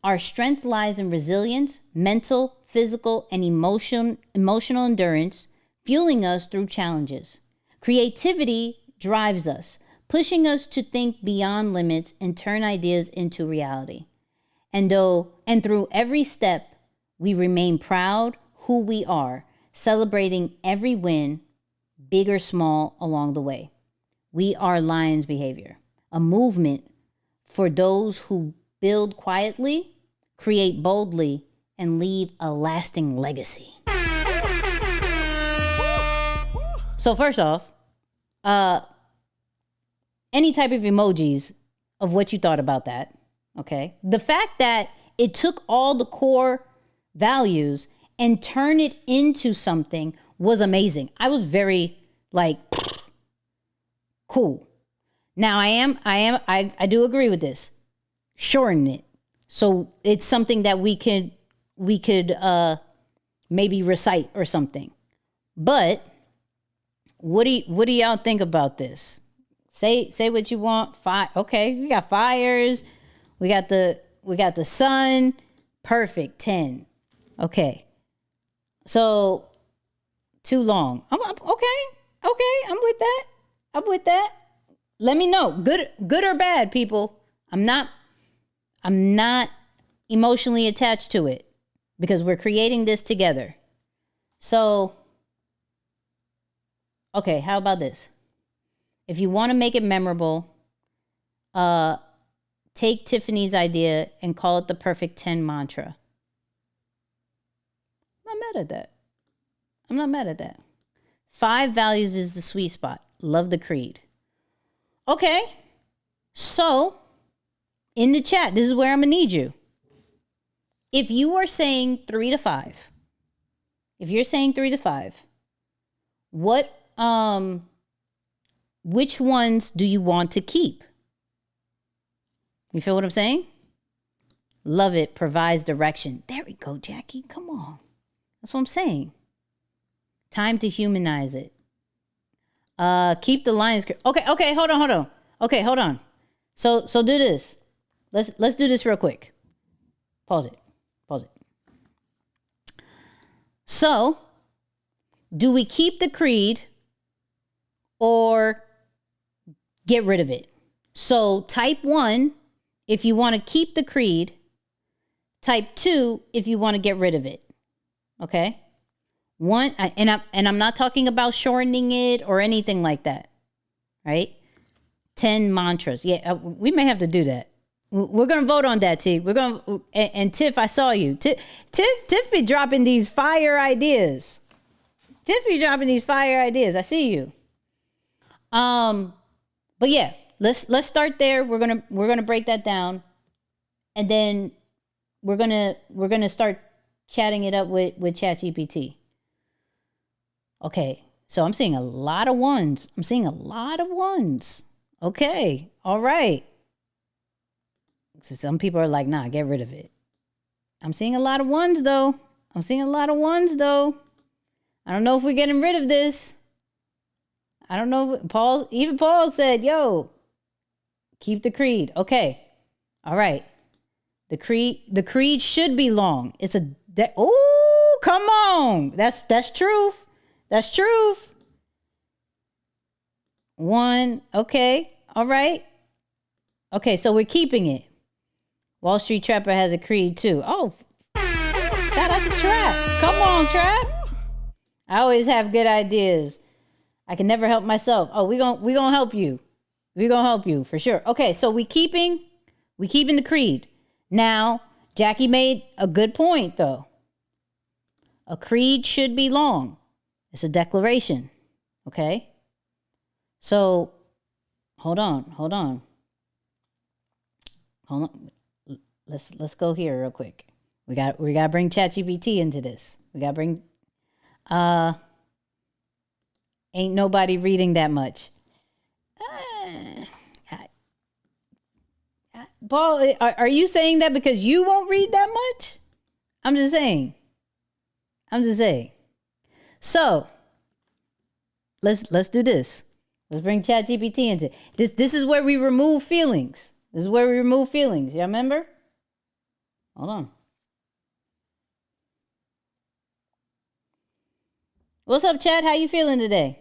Speaker 1: Our strength lies in resilience, mental, physical, and emotional endurance, fueling us through challenges. Creativity drives us, pushing us to think beyond limits and turn ideas into reality. And through every step, we remain proud who we are, celebrating every win, big or small, along the way. We are Lions Behavior, a movement for those who build quietly, create boldly, and leave a lasting legacy. So first off, any type of emojis of what you thought about that, okay? The fact that it took all the core values and turned it into something was amazing. I was very cool. Now I do agree with this. Shorten it. So it's something that we could maybe recite or something. But what do y'all think about this? Say what you want. Okay, we got fires. We got the sun. Perfect. 10. Okay. So too long. Okay. I'm with that. Let me know. Good or bad, people. I'm not emotionally attached to it because we're creating this together. So, okay, how about this? If you want to make it memorable, take Tiffany's idea and call it the perfect 10 mantra. I'm not mad at that. 5 values is the sweet spot. Love the creed. Okay. So, in the chat, this is where I'm going to need you. If you are saying 3 to 5, which ones do you want to keep? You feel what I'm saying? Love it. Provides direction. There we go, Jackie. Come on. That's what I'm saying. Time to humanize it. Keep the Lions. Okay, hold on. Okay, hold on. So do this. Let's do this real quick. Pause it. So, do we keep the creed or get rid of it? So, type 1 if you want to keep the creed. Type 2 if you want to get rid of it. Okay? I'm not talking about shortening it or anything like that. Right? 10 mantras. Yeah, we may have to do that. We're going to vote on that, T. We're going to, and Tiff, I saw you. Tiff be dropping these fire ideas. I see you. But yeah, let's start there. We're going to break that down. And then we're going to start chatting it up with ChatGPT. Okay. So I'm seeing a lot of ones. Okay. All right. So some people are like, nah, get rid of it. I'm seeing a lot of ones though. I don't know if we're getting rid of this. I don't know. Even Paul said, yo, keep the creed. Okay. All right. The creed should be long. It's oh, come on. That's truth. That's truth. One. Okay. All right. Okay. So we're keeping it. Wall Street Trapper has a creed too. Oh, shout out to Trap. Come on, Trap. I always have good ideas. I can never help myself. Oh, we gonna help you. We gonna help you for sure. Okay, so we keeping the creed. Now, Jackie made a good point though. A creed should be long. It's a declaration. Okay? So, hold on. Let's go here real quick. We got to bring ChatGPT into this. We got to bring ain't nobody reading that much. Paul, are you saying that because you won't read that much? I'm just saying. So, let's do this. Let's bring ChatGPT into this. This is where we remove feelings. Y'all remember? Hold on. What's up, Chat? How you feeling today?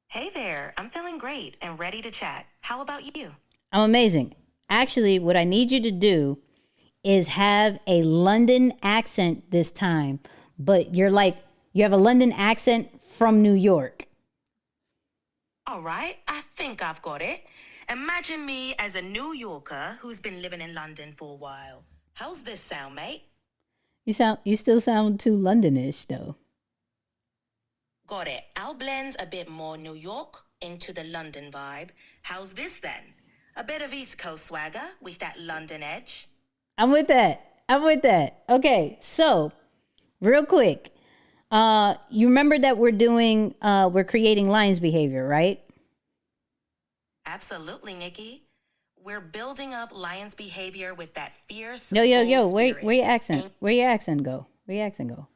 Speaker 3: Hey there, I'm feeling great and ready to chat. How about you?
Speaker 1: I'm amazing. Actually, what I need you to do is have a London accent this time, but you have a London accent from New York.
Speaker 3: All right, I think I've got it. Imagine me as a New Yorker who's been living in London for a while. How's this sound, mate?
Speaker 1: You still sound too Londonish though.
Speaker 3: Got it. I'll blend a bit more New York into the London vibe. How's this then? A bit of East Coast swagger with that London edge.
Speaker 1: I'm with that. Okay, so real quick, you remember that we're creating lines behavior, right?
Speaker 3: Absolutely, Nicky. We're building up Lion's behavior with that fierce.
Speaker 1: Yo.
Speaker 3: bold
Speaker 1: Where
Speaker 3: spirit.
Speaker 1: your accent? Where your accent go?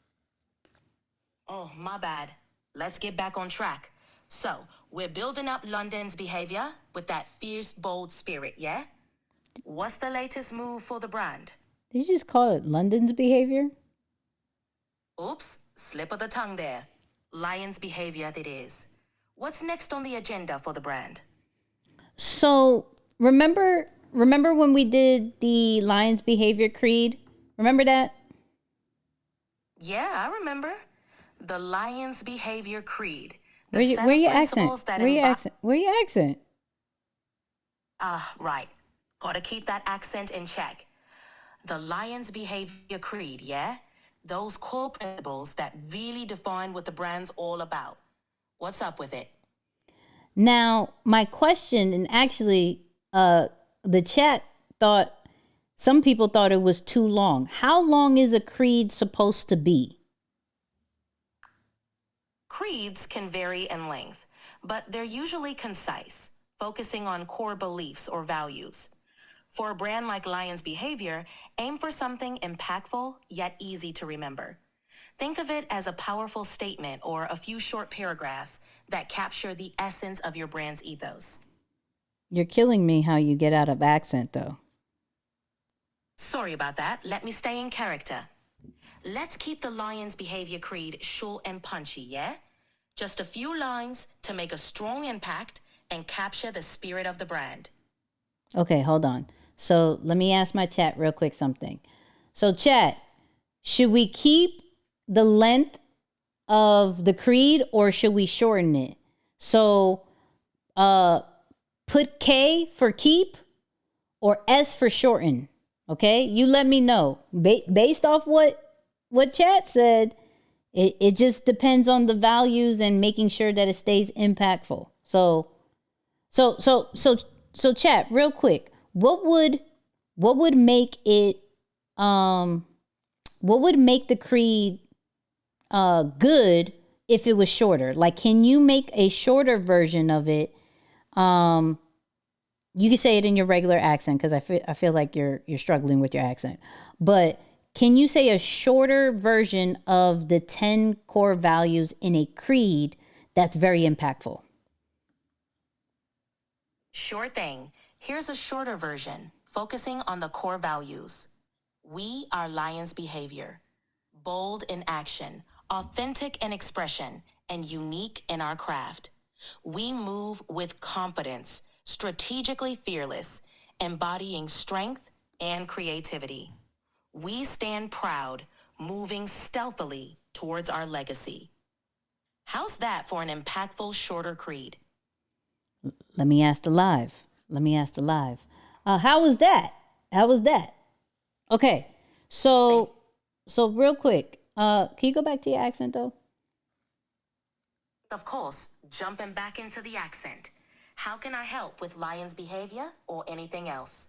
Speaker 3: Oh, my bad. Let's get back on track. So, we're building up London's behavior with that fierce, bold spirit, yeah? What's the latest move for the brand?
Speaker 1: Did you just call it London's behavior?
Speaker 3: Oops, slip of the tongue there. Lion's behavior that is. What's next on the agenda for the brand?
Speaker 1: So remember when we did the Lions behavior creed? Remember that?
Speaker 3: Yeah, I remember. The Lion's behavior creed.
Speaker 1: Where your accent? Where your accent?
Speaker 3: Right. Gotta keep that accent in check. The Lion's behavior creed, yeah? Those core principles that really define what the brand's all about. What's up with it?
Speaker 1: Now, my question, and actually, the chat some people thought it was too long. How long is a creed supposed to be?
Speaker 3: Creeds can vary in length, but they're usually concise, focusing on core beliefs or values. For a brand like Lion's Behavior, aim for something impactful yet easy to remember. Think of it as a powerful statement or a few short paragraphs that capture the essence of your brand's ethos.
Speaker 1: You're killing me how you get out of accent, though.
Speaker 3: Sorry about that. Let me stay in character. Let's keep the Lion's Behavior creed short and punchy, yeah? Just a few lines to make a strong impact and capture the spirit of the brand.
Speaker 1: Okay, hold on. So let me ask my chat real quick something. So chat, should we keep the length of the creed or should we shorten it? So put K for keep or S for shorten. Okay, you let me know. Based off what chat said, it just depends on the values and making sure that it stays impactful. So chat, real quick, what would make it what would make the creed good if it was shorter? Like, can you make a shorter version of it? You can say it in your regular accent because I feel like you're struggling with your accent. But can you say a shorter version of the 10 core values in a creed that's very impactful?
Speaker 3: Sure thing. Here's a shorter version, focusing on the core values. We are Lions behavior, bold in action, authentic in expression, and unique in our craft. We move with confidence, strategically fearless, embodying strength and creativity. We stand proud, moving stealthily towards our legacy. How's that for an impactful, shorter creed?
Speaker 1: Let me ask the live. How was that? Okay, so real quick, can you go back to your accent though?
Speaker 3: Of course, jumping back into the accent. How can I help with Lions behavior or anything else?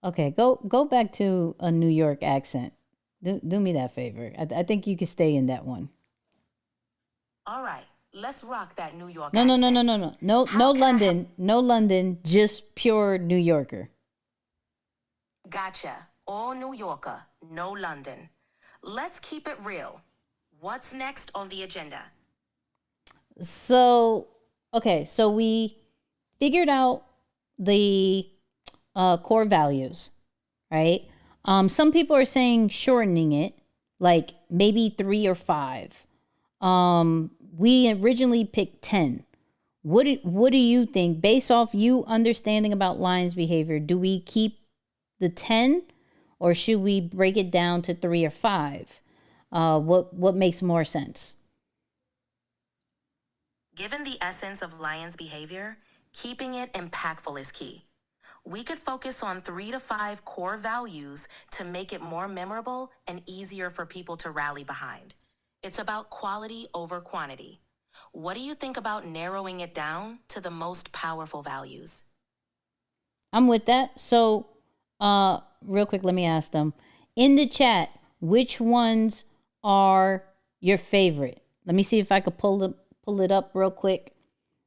Speaker 1: Okay, go back to a New York accent. Do me that favor. I think you can stay in that one.
Speaker 3: All right, let's rock that New York
Speaker 1: No,
Speaker 3: accent.
Speaker 1: no
Speaker 3: How can I
Speaker 1: London, no London, just pure New Yorker.
Speaker 3: Gotcha. All New Yorker, no London. Let's keep it real. What's next on the agenda?
Speaker 1: So, okay, so we figured out the core values, right? Some people are saying shortening it, like maybe 3 or 5. We originally picked 10. What do you think, based off you understanding about Lions behavior? Do we keep the 10, or should we break it down to 3 or 5? What makes more sense?
Speaker 3: Given the essence of Lions behavior, keeping it impactful is key. We could focus on 3 to 5 core values to make it more memorable and easier for people to rally behind. It's about quality over quantity. What do you think about narrowing it down to the most powerful values?
Speaker 1: I'm with that. So, real quick, let me ask them in the chat, which ones are your favorite? Let me see if I could pull it up real quick.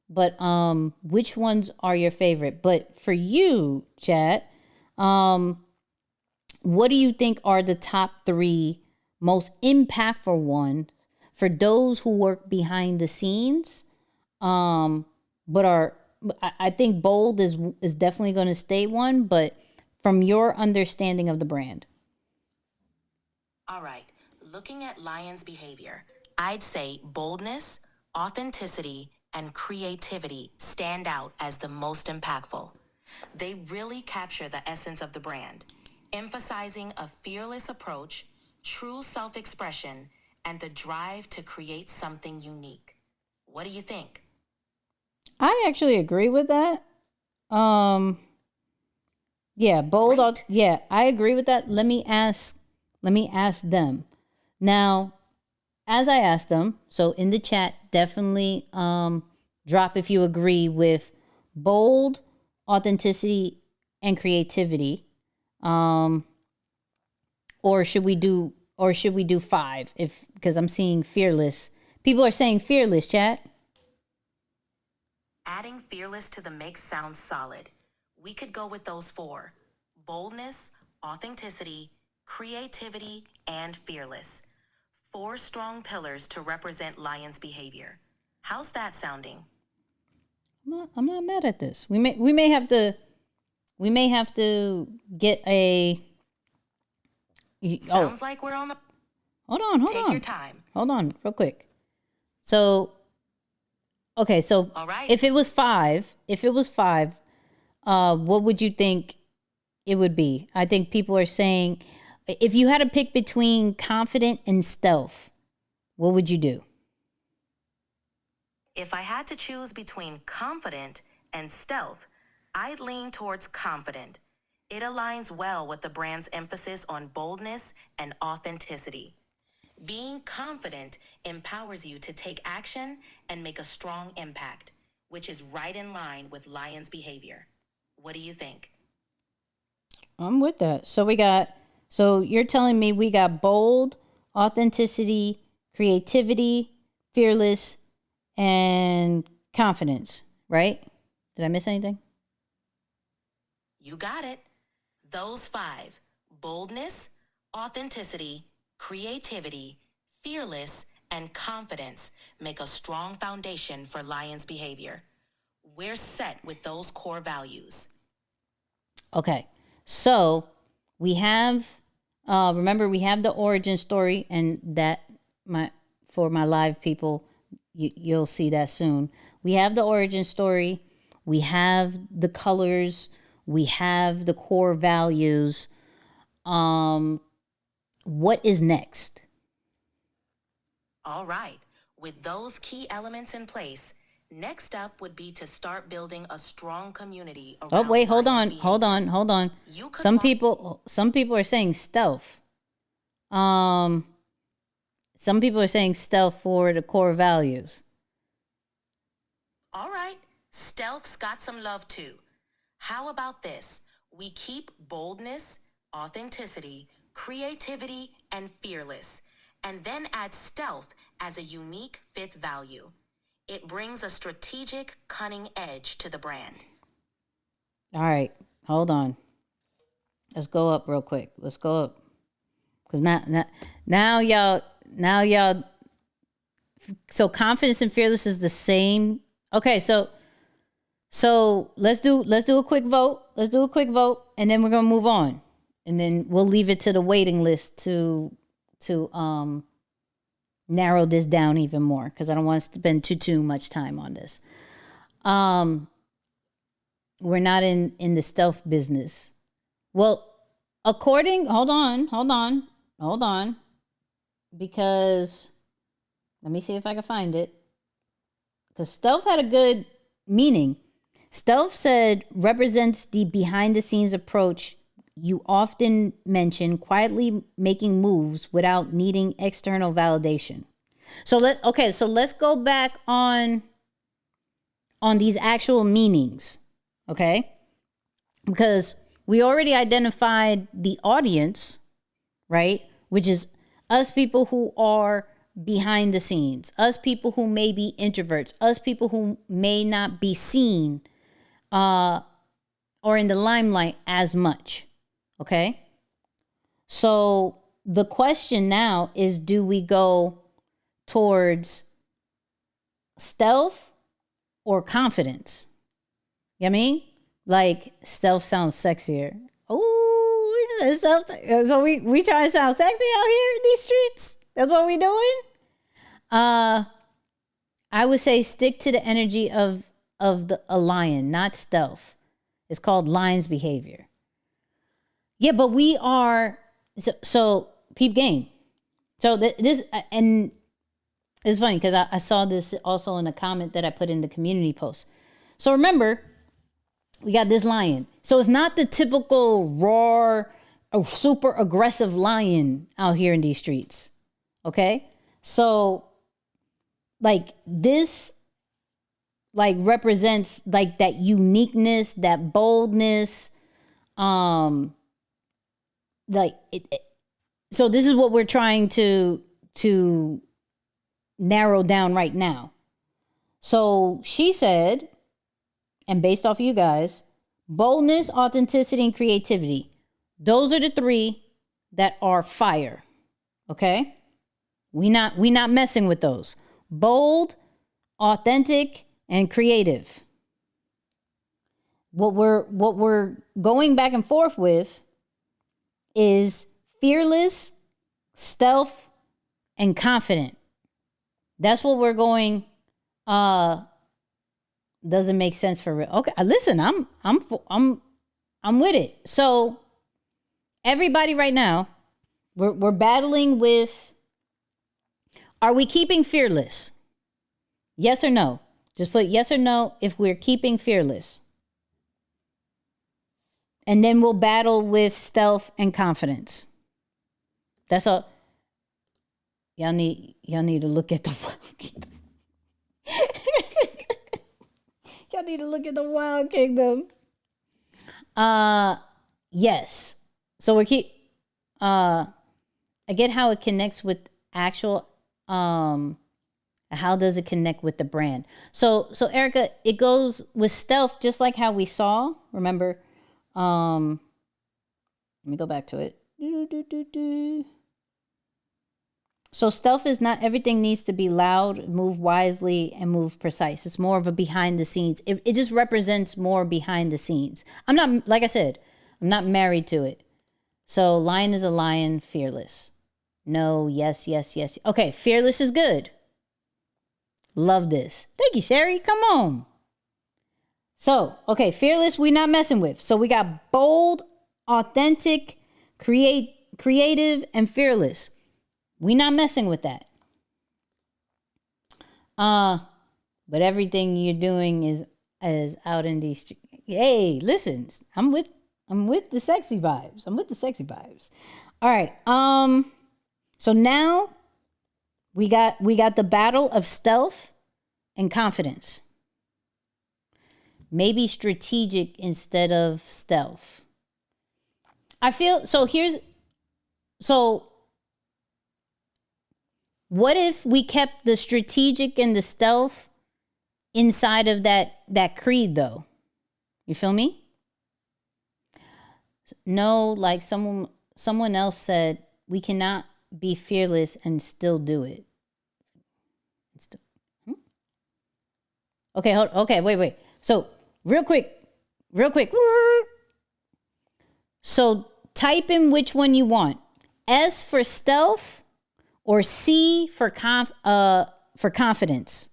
Speaker 1: But which ones are your favorite? But for you, chat, what do you think are the top 3 most impactful ones for those who work behind the scenes? But I think bold is definitely going to stay one, but from your understanding of the brand.
Speaker 3: All right, looking at Lions behavior, I'd say boldness, authenticity, and creativity stand out as the most impactful. They really capture the essence of the brand, emphasizing a fearless approach, true self-expression, and the drive to create something unique. What do you think?
Speaker 1: I actually agree with that. Yeah, bold.
Speaker 3: Great.
Speaker 1: Yeah, I agree with that. Let me ask them. Now, as I asked them, so in the chat, definitely drop if you agree with bold, authenticity, and creativity. Or should we do 5? Because I'm seeing fearless. People are saying fearless, chat.
Speaker 3: Adding fearless to the mix sounds solid. We could go with those 4: boldness, authenticity, creativity, and fearless. 4 strong pillars to represent Lions behavior. How's that sounding?
Speaker 1: I'm not mad at this. We may have to get a.
Speaker 3: Sounds like we're on the...
Speaker 1: Hold on.
Speaker 3: Take your time.
Speaker 1: Hold on, real quick. So, okay, so
Speaker 3: All right.
Speaker 1: if it was 5, what would you think it would be? I think people are saying, if you had to pick between confident and stealth, what would you do?
Speaker 3: If I had to choose between confident and stealth, I'd lean towards confident. It aligns well with the brand's emphasis on boldness and authenticity. Being confident empowers you to take action and make a strong impact, which is right in line with Lions behavior. What do you think?
Speaker 1: I'm with that. So you're telling me we got bold, authenticity, creativity, fearless, and confidence, right? Did I miss anything?
Speaker 3: You got it. Those 5: boldness, authenticity, creativity, fearless, and confidence make a strong foundation for Lion's behavior. We're set with those core values.
Speaker 1: Okay, so we have, remember, we have the origin story, and that for my live people, you'll see that soon. We have the origin story, we have the colors, we have the core values. What is next?
Speaker 3: All right, with those key elements in place, next up would be to start building a strong community around
Speaker 1: Oh wait, hold
Speaker 3: Lion's
Speaker 1: on.
Speaker 3: behavior. You could
Speaker 1: Some people are saying stealth. Some people are saying stealth for the core values.
Speaker 3: All right, stealth's got some love too. How about this? We keep boldness, authenticity, creativity, and fearless, and then add stealth as a unique fifth value. It brings a strategic, cunning edge to the brand.
Speaker 1: All right, hold on. Let's go up real quick. Let's go up. Because now y'all, so confidence and fearless is the same. Okay, so let's do a quick vote. Let's do a quick vote, and then we're gonna move on, and then we'll leave it to the waiting list to narrow this down even more, because I don't want to spend too much time on this. We're not in the stealth business. Well, hold on, because let me see if I can find it. Because stealth had a good meaning. Stealth said represents the behind the scenes approach you often mention, quietly making moves without needing external validation. So let's go back on these actual meanings, okay? Because we already identified the audience, right? Which is us people who are behind the scenes, us people who may be introverts, us people who may not be seen or in the limelight as much, okay? So the question now is, do we go towards stealth or confidence? You know what I mean? Like, stealth sounds sexier. Oh, stealth. So we trying to sound sexy out here in these streets? That's what we doing? I would say stick to the energy of a lion, not stealth. It's called lion's behavior. Yeah, but we are so peep game. So this, and it's funny because I saw this also in a comment that I put in the community post. So remember, we got this lion. So it's not the typical raw or super aggressive lion out here in these streets. Okay? So like this like represents like that uniqueness, that boldness, like so this is what we're trying to narrow down right now. So she said, and based off of you guys, boldness, authenticity, and creativity. Those are the three that are fire. Okay? We not messing with those. Bold, authentic, and creative. What we're going back and forth with is fearless, stealth, and confident. That's what we're going. Doesn't make sense for real. Okay, listen, I'm with it. So everybody right now, we're battling with, are we keeping fearless? Yes or no? Just put yes or no if we're keeping fearless. And then we'll battle with stealth and confidence. That's all. Y'all need to look at the Wild Kingdom. Y'all need to look at the Wild Kingdom. Yes. So I get how it connects with actual how does it connect with the brand? So Erica, it goes with stealth just like how we saw. Remember, let me go back to it. So stealth is not everything needs to be loud, move wisely, and move precise. It's more of a behind the scenes. It just represents more behind the scenes. I'm not, like I said, I'm not married to it. So lion is a lion, fearless. No, yes, yes, yes. Okay, fearless is good. Love this. Thank you, Sherry. Come on. So, okay, fearless we not messing with. So we got bold, authentic, creative, and fearless. We not messing with that. But everything you're doing is out in these streets. Hey, listen, I'm with the sexy vibes. I'm with the sexy vibes. All right. So now we got the battle of stealth and confidence. Maybe strategic instead of stealth. I feel so what if we kept the strategic and the stealth inside of that creed though? You feel me? No, like someone else said, we cannot be fearless and still do it. Okay, okay, wait. So real quick. So type in which one you want. S for stealth or C for confidence.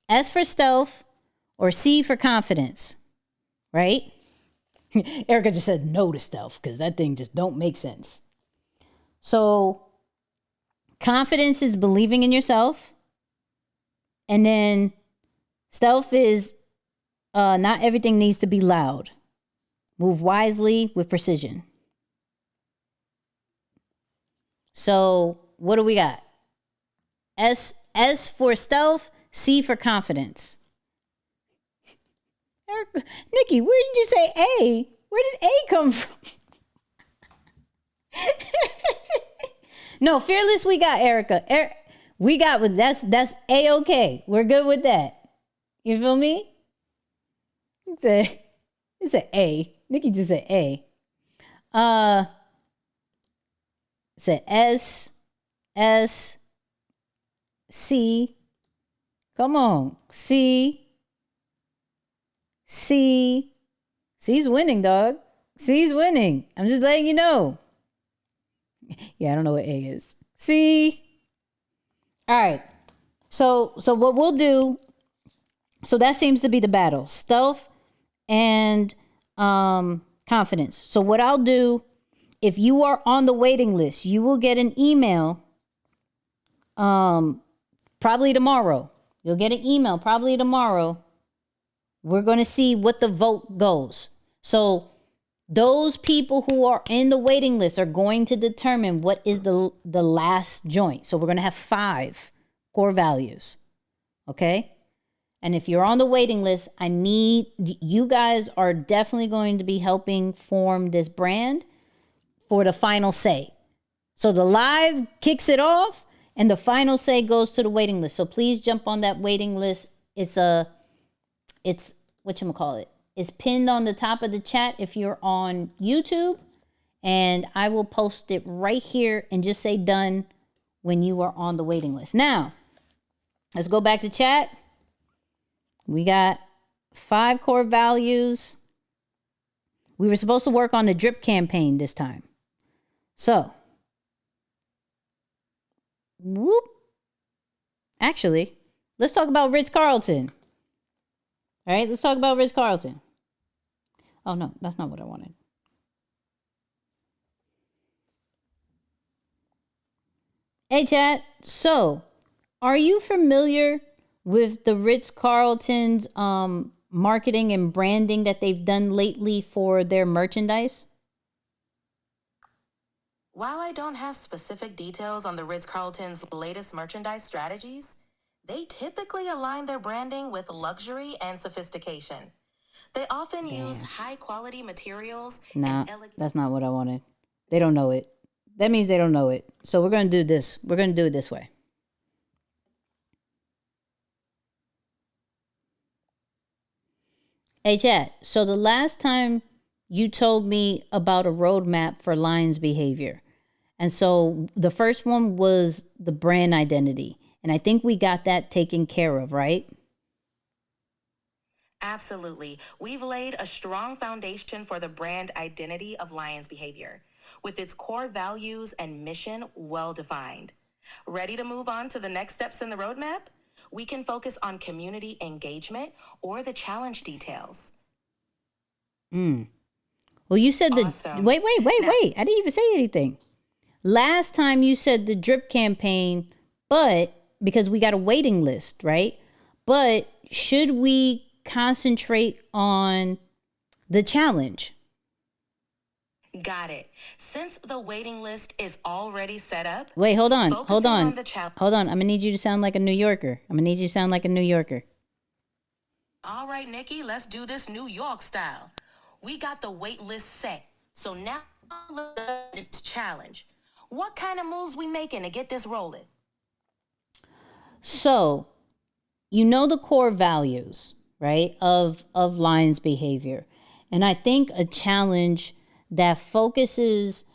Speaker 1: S for stealth or C for confidence. Right? Erica just said no to stealth because that thing just don't make sense. So confidence is believing in yourself. And then stealth is not everything needs to be loud. Move wisely with precision. So what do we got? S for stealth, C for confidence. Erica, Nikki, where did you say A? Where did A come from? No, fearless we got, Erica. We got with that's A-okay. We're good with that. You feel me? It's a A. Nikki just said A. It's a S, C. Come on. C. C's winning, dog. C's winning. I'm just letting you know. Yeah, I don't know what A is. C. All right. So what we'll do, so that seems to be the battle. Stealth and confidence. So what I'll do, if you are on the waiting list, you will get an email probably tomorrow. You'll get an email probably tomorrow. We're going to see what the vote goes. So those people who are in the waiting list are going to determine what is the last joint. So we're going to have 5 core values. Okay? And if you're on the waiting list, you guys are definitely going to be helping form this brand for the final say. So the live kicks it off and the final say goes to the waiting list. So please jump on that waiting list. It's whatchamacallit. It's pinned on the top of the chat if you're on YouTube. And I will post it right here and just say done when you are on the waiting list. Now, let's go back to chat. We got 5 core values. We were supposed to work on the drip campaign this time. So, actually, let's talk about Ritz Carlton. All right, let's talk about Ritz Carlton. Oh, no, that's not what I wanted. Hey, chat. So, are you familiar with the Ritz Carlton's marketing and branding that they've done lately for their merchandise?
Speaker 3: While I don't have specific details on the Ritz-Carlton's latest merchandise strategies, they typically align their branding with luxury and sophistication. They often use high-quality materials and elegant...
Speaker 1: That's not what I wanted. They don't know it. That means they don't know it. So we're going to do this. We're going to do it this way. Hey, chat. So the last time you told me about a roadmap for Lion's behavior, And so the first one was the brand identity. And I think we got that taken care of, right?
Speaker 3: Absolutely. We've laid a strong foundation for the brand identity of Lions Behavior, with its core values and mission well defined. Ready to move on to the next steps in the roadmap? We can focus on community engagement or the challenge details.
Speaker 1: Well, you said
Speaker 3: Awesome.
Speaker 1: wait. I didn't even say anything. Last time you said the drip campaign, but because we got a waiting list, right? But should we concentrate on the challenge?
Speaker 3: Got it. Since the waiting list is already set up.
Speaker 1: Wait, hold on.
Speaker 3: focusing on the challenge.
Speaker 1: I'm gonna need you to sound like a New Yorker.
Speaker 3: All right, Nikki, let's do this New York style. We got the wait list set. So now let's challenge. What kind of moves we making to get this rolling?
Speaker 1: So, you know the core values, right, of Lions Behavior. And I think a challenge that focuses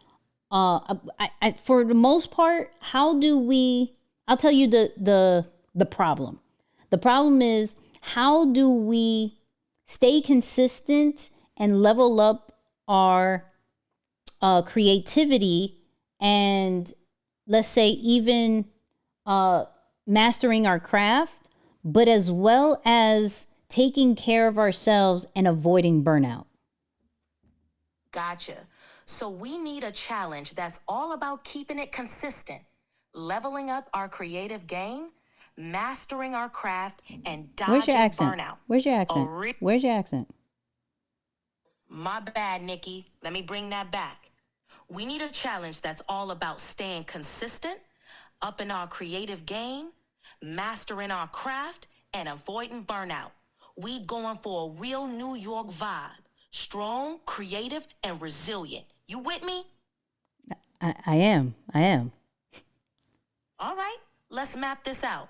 Speaker 1: for the most part, how do we, I'll tell you the problem. The problem is, how do we stay consistent and level up our creativity and, let's say, even mastering our craft, but as well as taking care of ourselves and avoiding burnout?
Speaker 3: Gotcha. So we need a challenge that's all about keeping it consistent, leveling up our creative game, mastering our craft, and
Speaker 1: Where's
Speaker 3: dodging
Speaker 1: your accent?
Speaker 3: burnout.
Speaker 1: Where's your accent? Where's your accent?
Speaker 3: My bad, Nikki. Let me bring that back. We need a challenge that's all about staying consistent, upping our creative game, mastering our craft, and avoiding burnout. We going for a real New York vibe. Strong, creative, and resilient. You with me?
Speaker 1: I am.
Speaker 3: All right, let's map this out.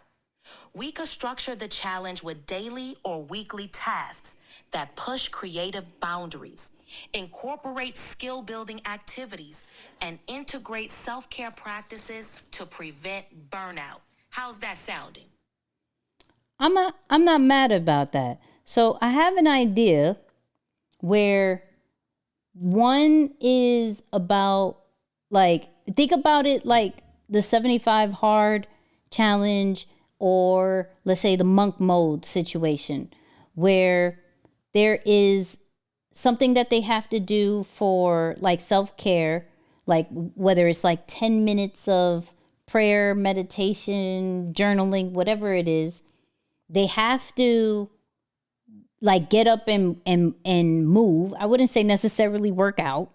Speaker 3: We could structure the challenge with daily or weekly tasks that push creative boundaries, incorporate skill-building activities, and integrate self-care practices to prevent burnout. How's that sounding?
Speaker 1: I'm not mad about that. So I have an idea where one is about, like, think about it like the 75 hard challenge, or let's say the monk mode situation, where there is something that they have to do for, like, self-care, like whether it's like 10 minutes of prayer, meditation, journaling, whatever it is. They have to, like, get up and move. I wouldn't say necessarily work out,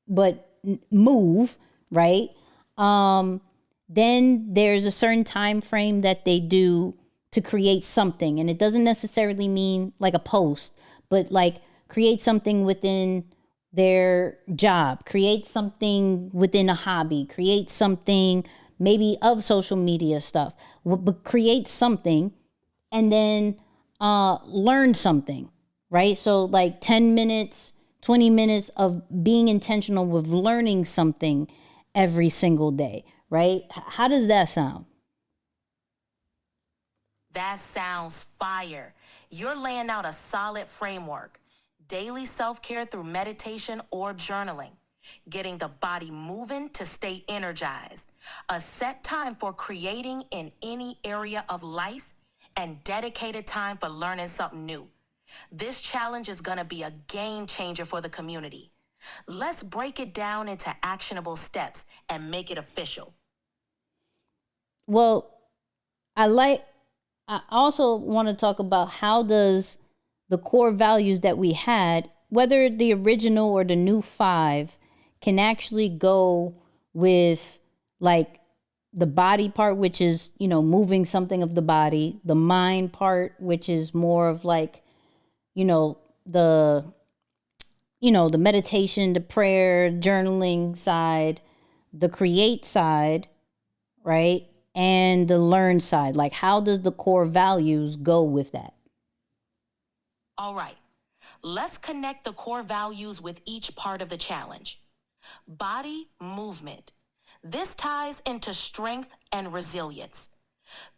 Speaker 1: but move, right? Then there's a certain time frame that they do to create something. And it doesn't necessarily mean like a post, but like create something within their job, create something within a hobby, create something maybe of social media stuff, but create something and then learn something, right? So like 10 minutes, 20 minutes of being intentional with learning something every single day, right? How does that sound?
Speaker 3: That sounds fire. You're laying out a solid framework. Daily self-care through meditation or journaling. Getting the body moving to stay energized. A set time for creating in any area of life, and dedicated time for learning something new. This challenge is going to be a game changer for the community. Let's break it down into actionable steps and make it official.
Speaker 1: Well, I also want to talk about how does the core values that we had, whether the original or the new 5, can actually go with, like, the body part, which is, you know, moving something of the body, the mind part, which is more of like, the meditation, the prayer, journaling side, the create side, right? And the learn side. Like, how does the core values go with that?
Speaker 3: All right, let's connect the core values with each part of the challenge. Body movement. This ties into strength and resilience.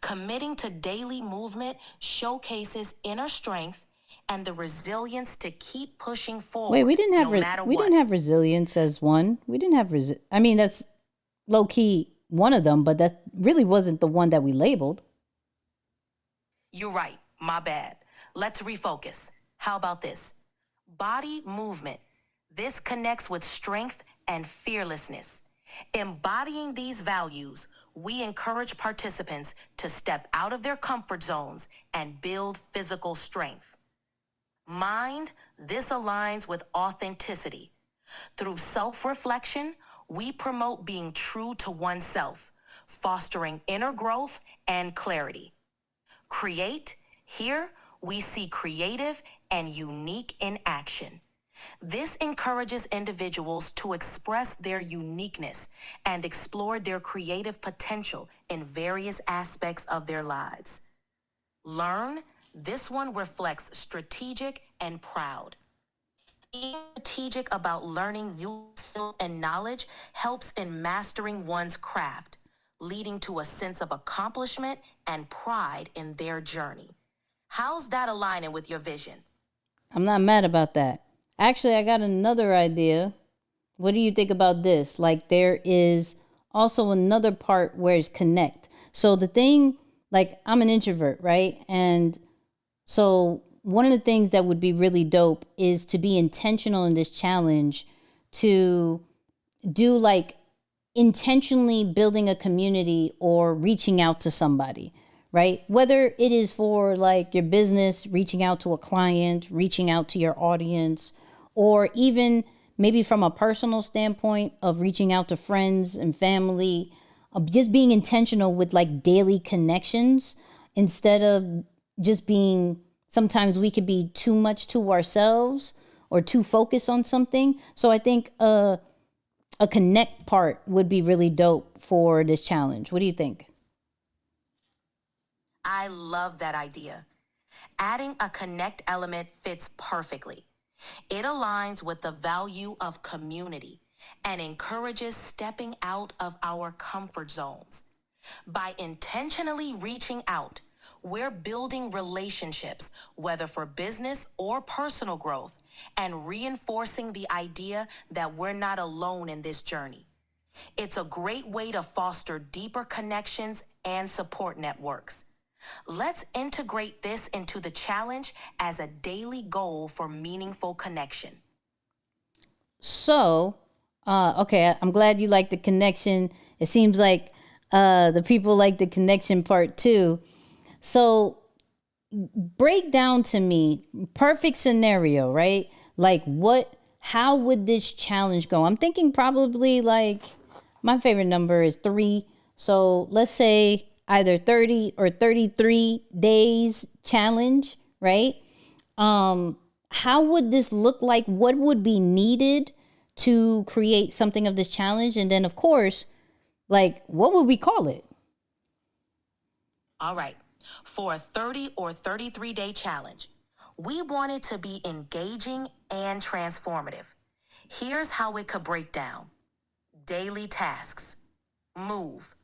Speaker 3: Committing to daily movement showcases inner strength and the resilience to keep pushing forward.
Speaker 1: Wait, we didn't have
Speaker 3: no matter
Speaker 1: we
Speaker 3: what.
Speaker 1: didn't have resilience as one. We didn't have I mean, that's low key one of them, but that really wasn't the one that we labeled.
Speaker 3: You're right. My bad. Let's refocus. How about this? Body movement. This connects with strength and fearlessness. Embodying these values, we encourage participants to step out of their comfort zones and build physical strength. Mind, this aligns with authenticity. Through self-reflection, we promote being true to oneself, fostering inner growth and clarity. Create, here we see creative and unique in action. This encourages individuals to express their uniqueness and explore their creative potential in various aspects of their lives. Learn, this one reflects strategic and proud. Being strategic about learning new skill and knowledge helps in mastering one's craft, leading to a sense of accomplishment and pride in their journey. How's that aligning with your vision?
Speaker 1: I'm not mad about that. Actually, I got another idea. What do you think about this? Like, there is also another part where it's connect. So the thing, like, I'm an introvert, right? And so one of the things that would be really dope is to be intentional in this challenge, to do like intentionally building a community or reaching out to somebody, right? Whether it is for like your business, reaching out to a client, reaching out to your audience, or even maybe from a personal standpoint of reaching out to friends and family, of just being intentional with like daily connections instead of just being, sometimes we could be too much to ourselves or too focused on something. So I think a connect part would be really dope for this challenge. What do you think?
Speaker 3: I love that idea. Adding a connect element fits perfectly. It aligns with the value of community and encourages stepping out of our comfort zones. By intentionally reaching out, we're building relationships, whether for business or personal growth, and reinforcing the idea that we're not alone in this journey. It's a great way to foster deeper connections and support networks. Let's integrate this into the challenge as a daily goal for meaningful connection.
Speaker 1: So, okay, I'm glad you like the connection. It seems like the people like the connection part too. So, break down to me, perfect scenario, right? Like how would this challenge go? I'm thinking probably like, my favorite number is 3. So let's say either 30 or 33 days challenge, right? How would this look like? What would be needed to create something of this challenge? And then of course, like, what would we call it?
Speaker 3: All right. For a 30 or 33 day challenge, we want it to be engaging and transformative. Here's how it could break down. Daily tasks. Move.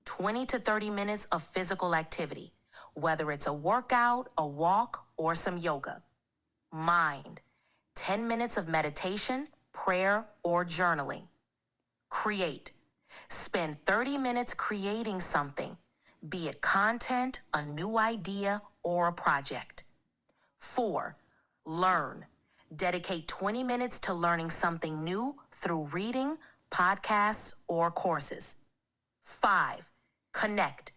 Speaker 3: 20 to 30 minutes of physical activity, whether it's a workout, a walk, or some yoga. Mind. 10 minutes of meditation, prayer, or journaling. Create. Spend 30 minutes creating something, be it content, a new idea, or a project. 4. Learn. Dedicate 20 minutes to learning something new through reading, podcasts, or courses. 5. Connect.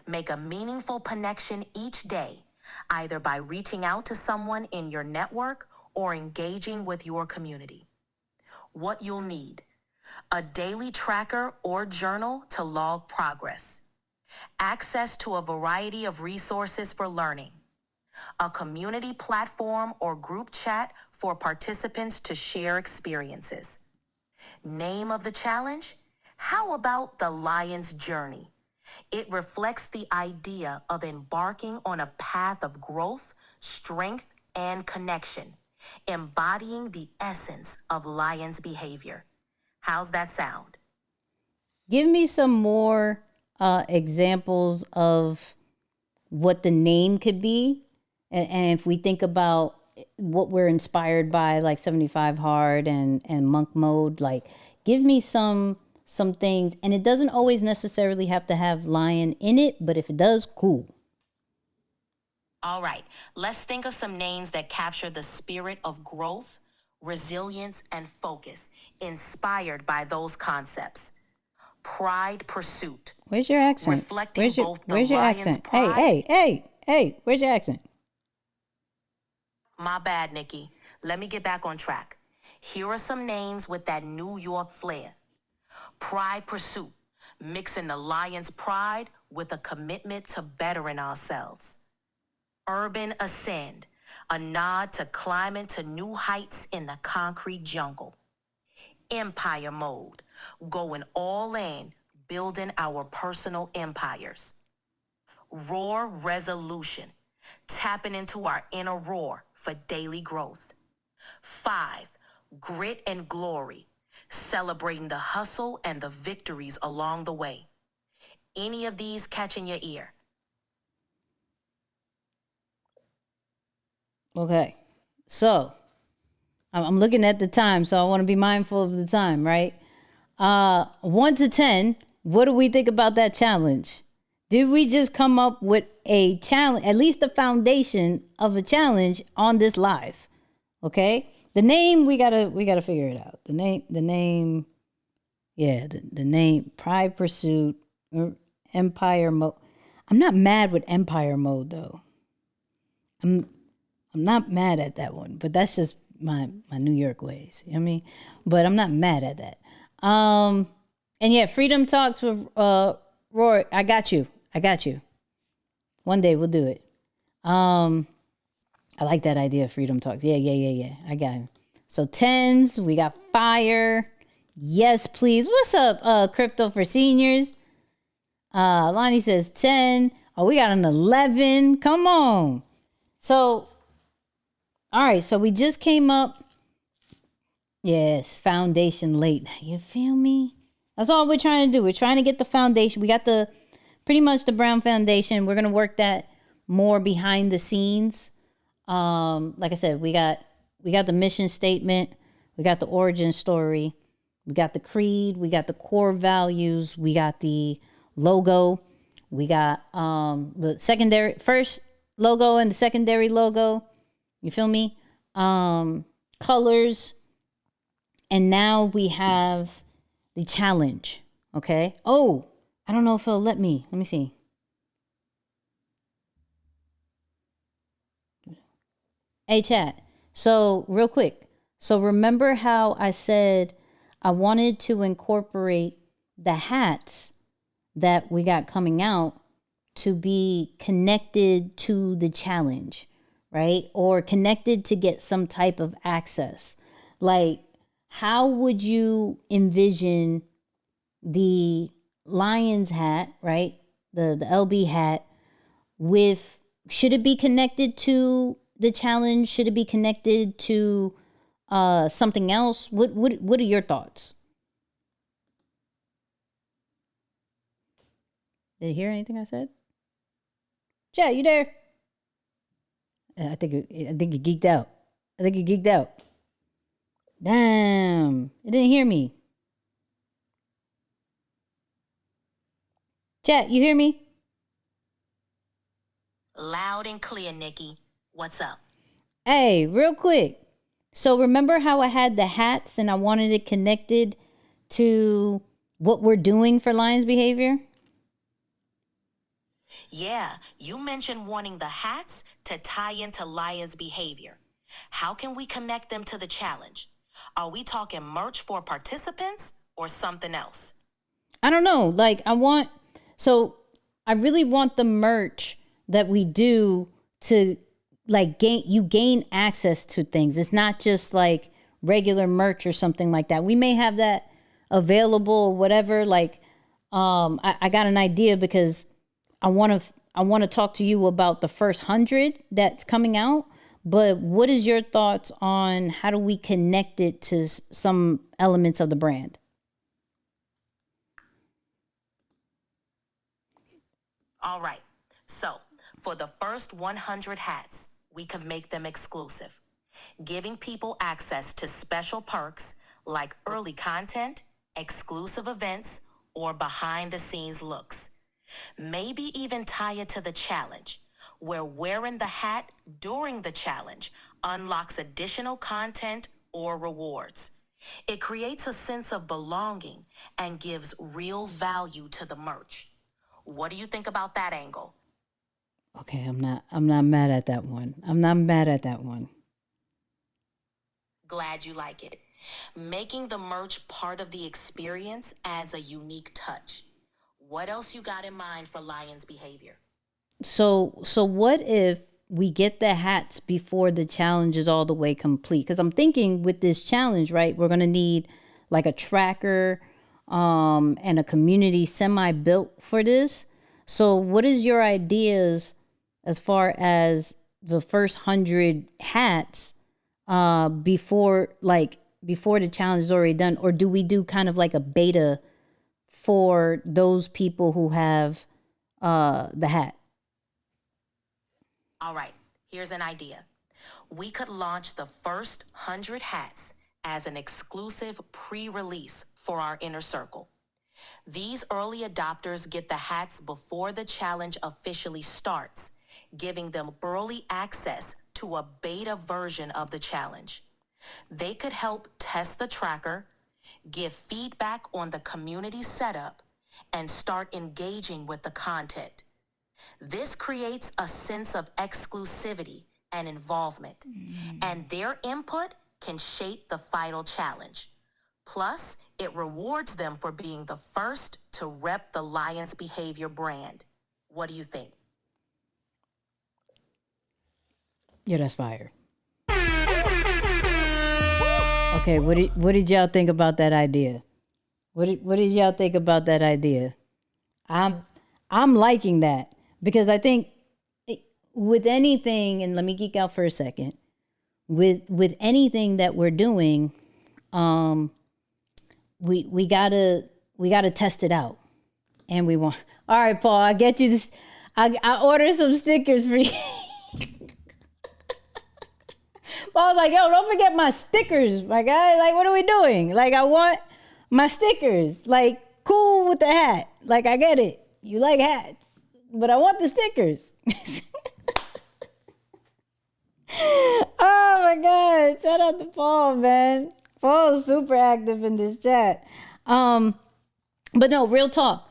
Speaker 3: Make a meaningful connection each day, either by reaching out to someone in your network or engaging with your community. What you'll need: a daily tracker or journal to log progress, access to a variety of resources for learning, a community platform or group chat for participants to share experiences. Name of the challenge? How about the Lion's Journey? It reflects the idea of embarking on a path of growth, strength, and connection, embodying the essence of Lion's behavior. How's that sound?
Speaker 1: Give me some more examples of what the name could be. And if we think about what we're inspired by, like 75 Hard and Monk Mode, like give me some things. And it doesn't always necessarily have to have lion in it, but if it does, cool.
Speaker 3: All right, let's think of some names that capture the spirit of growth, resilience, and focus, inspired by those concepts. Pride Pursuit.
Speaker 1: Where's your accent?
Speaker 3: Reflecting
Speaker 1: Where's your,
Speaker 3: both the
Speaker 1: where's your
Speaker 3: lion's
Speaker 1: accent?
Speaker 3: pride.
Speaker 1: Hey, where's your accent?
Speaker 3: My bad, Nicky. Let me get back on track. Here are some names with that New York flair. Pride Pursuit, mixing the lion's pride with a commitment to bettering ourselves. Urban Ascend, a nod to climbing to new heights in the concrete jungle. Empire Mode, going all in, building our personal empires. Roar Resolution, tapping into our inner roar for daily growth. 5, Grit and Glory, celebrating the hustle and the victories along the way. Any of these catching your ear?
Speaker 1: Okay, so I'm looking at the time, so I want to be mindful of the time, right? 1 to 10, what do we think about that challenge? Did we just come up with a challenge, at least the foundation of a challenge on this live? Okay, the name we gotta figure it out. The name, yeah, the name Pride Pursuit, Empire Mode. I'm not mad with Empire Mode though. I'm not mad at that one, but that's just my New York ways. You know what I mean? But I'm not mad at that. And yeah, Freedom Talks with Roy. I got you. One day we'll do it. I like that idea of Freedom Talks. Yeah. I got him. So 10s, we got Fire. Yes, please. What's up, Crypto for Seniors? Lonnie says 10. Oh, we got an 11. Come on. So, all right. So we just came up. Yes, foundation late. You feel me? That's all we're trying to do. We're trying to get the foundation. We got pretty much the brown foundation. We're going to work that more behind the scenes. Like I said, we got the mission statement. We got the origin story. We got the creed. We got the core values. We got the logo. We got the secondary first logo and the secondary logo. You feel me? Colors. And now we have the challenge. Okay. Oh, I don't know if it'll let me. Let me see. Hey, chat. So real quick. So remember how I said I wanted to incorporate the hats that we got coming out to be connected to the challenge, right? Or connected to get some type of access. Like, how would you envision the Lions hat, right? The LB hat with, should it be connected to the challenge? Should it be connected to something else? What are your thoughts? Did you hear anything I said? Chat, you there? I think it geeked out. Damn, it didn't hear me. Chat, you hear me?
Speaker 3: Loud and clear, Nicky. What's up?
Speaker 1: Hey, real quick. So remember how I had the hats and I wanted it connected to what we're doing for Lions Behavior?
Speaker 3: Yeah, you mentioned wanting the hats to tie into Lions Behavior. How can we connect them to the challenge? Are we talking merch for participants or something else?
Speaker 1: I don't know. Like I really want the merch that we do to like gain access to things. It's not just like regular merch or something like that. We may have that available or whatever. Like, I got an idea because I want to talk to you about the first 100 that's coming out. But what is your thoughts on how do we connect it to some elements of the brand?
Speaker 3: All right. So, for the first 100 hats, we could make them exclusive, giving people access to special perks like early content, exclusive events, or behind-the-scenes looks. Maybe even tie it to the challenge, where wearing the hat during the challenge unlocks additional content or rewards. It creates a sense of belonging and gives real value to the merch. What do you think about that angle?
Speaker 1: Okay, I'm not mad at that one. I'm not mad at that one.
Speaker 3: Glad you like it. Making the merch part of the experience adds a unique touch. What else you got in mind for Lion's behavior?
Speaker 1: So what if we get the hats before the challenge is all the way complete? Because I'm thinking with this challenge, right, we're gonna need like a tracker and a community semi-built for this. So what is your ideas as far as the first 100 hats before the challenge is already done? Or do we do kind of like a beta for those people who have the hat?
Speaker 3: All right, here's an idea. We could launch the first 100 hats as an exclusive pre-release for our inner circle. These early adopters get the hats before the challenge officially starts, giving them early access to a beta version of the challenge. They could help test the tracker, give feedback on the community setup, and start engaging with the content. This creates a sense of exclusivity and involvement, and their input can shape the final challenge. Plus, it rewards them for being the first to rep the Lion's Behavior brand. What do you think?
Speaker 1: Yeah, that's fire. Okay, what did y'all think about that idea? What did y'all think about that idea? I'm liking that because I think with anything, and let me geek out for a second. With anything that we're doing, we gotta test it out, and we want. All right, Paul, I get you this. I ordered some stickers for you. Paul's like, yo, don't forget my stickers, my guy. Like, what are we doing? Like, I want my stickers. Like, cool with the hat. Like, I get it. You like hats, but I want the stickers. Oh my God! Shout out to Paul, man. Paul is super active in this chat. But no, real talk.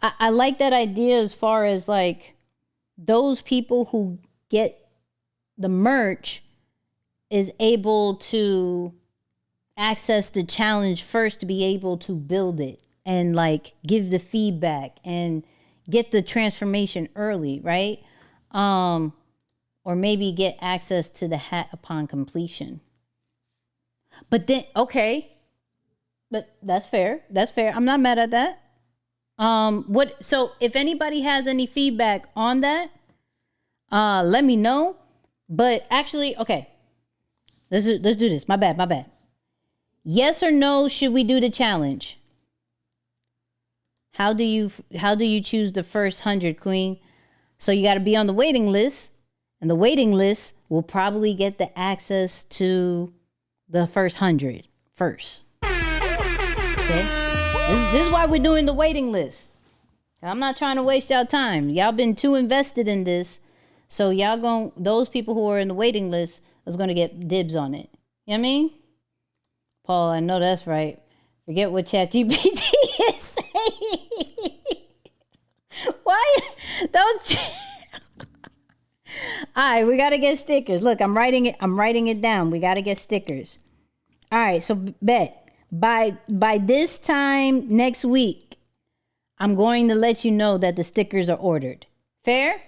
Speaker 1: I like that idea as far as like those people who get the merch is able to access the challenge first to be able to build it and like give the feedback and get the transformation early, right? Or maybe get access to the hat upon completion. But then, okay, but that's fair. That's fair. I'm not mad at that. So if anybody has any feedback on that, let me know. But actually, okay, let's do this. My bad. Yes or no, should we do the challenge? How do you choose the first 100, Queen? So you got to be on the waiting list, and the waiting list will probably get the access to the first 100 first. Okay, this is why we're doing the waiting list. I'm not trying to waste y'all time. Y'all been too invested in this, so those people who are in the waiting list is gonna get dibs on it. You know what I mean? Paul, I know that's right. Forget what ChatGPT is saying. Why? Don't. All right, we gotta get stickers. Look, I'm writing it down. We gotta get stickers. All right, so bet by this time next week, I'm going to let you know that the stickers are ordered. Fair?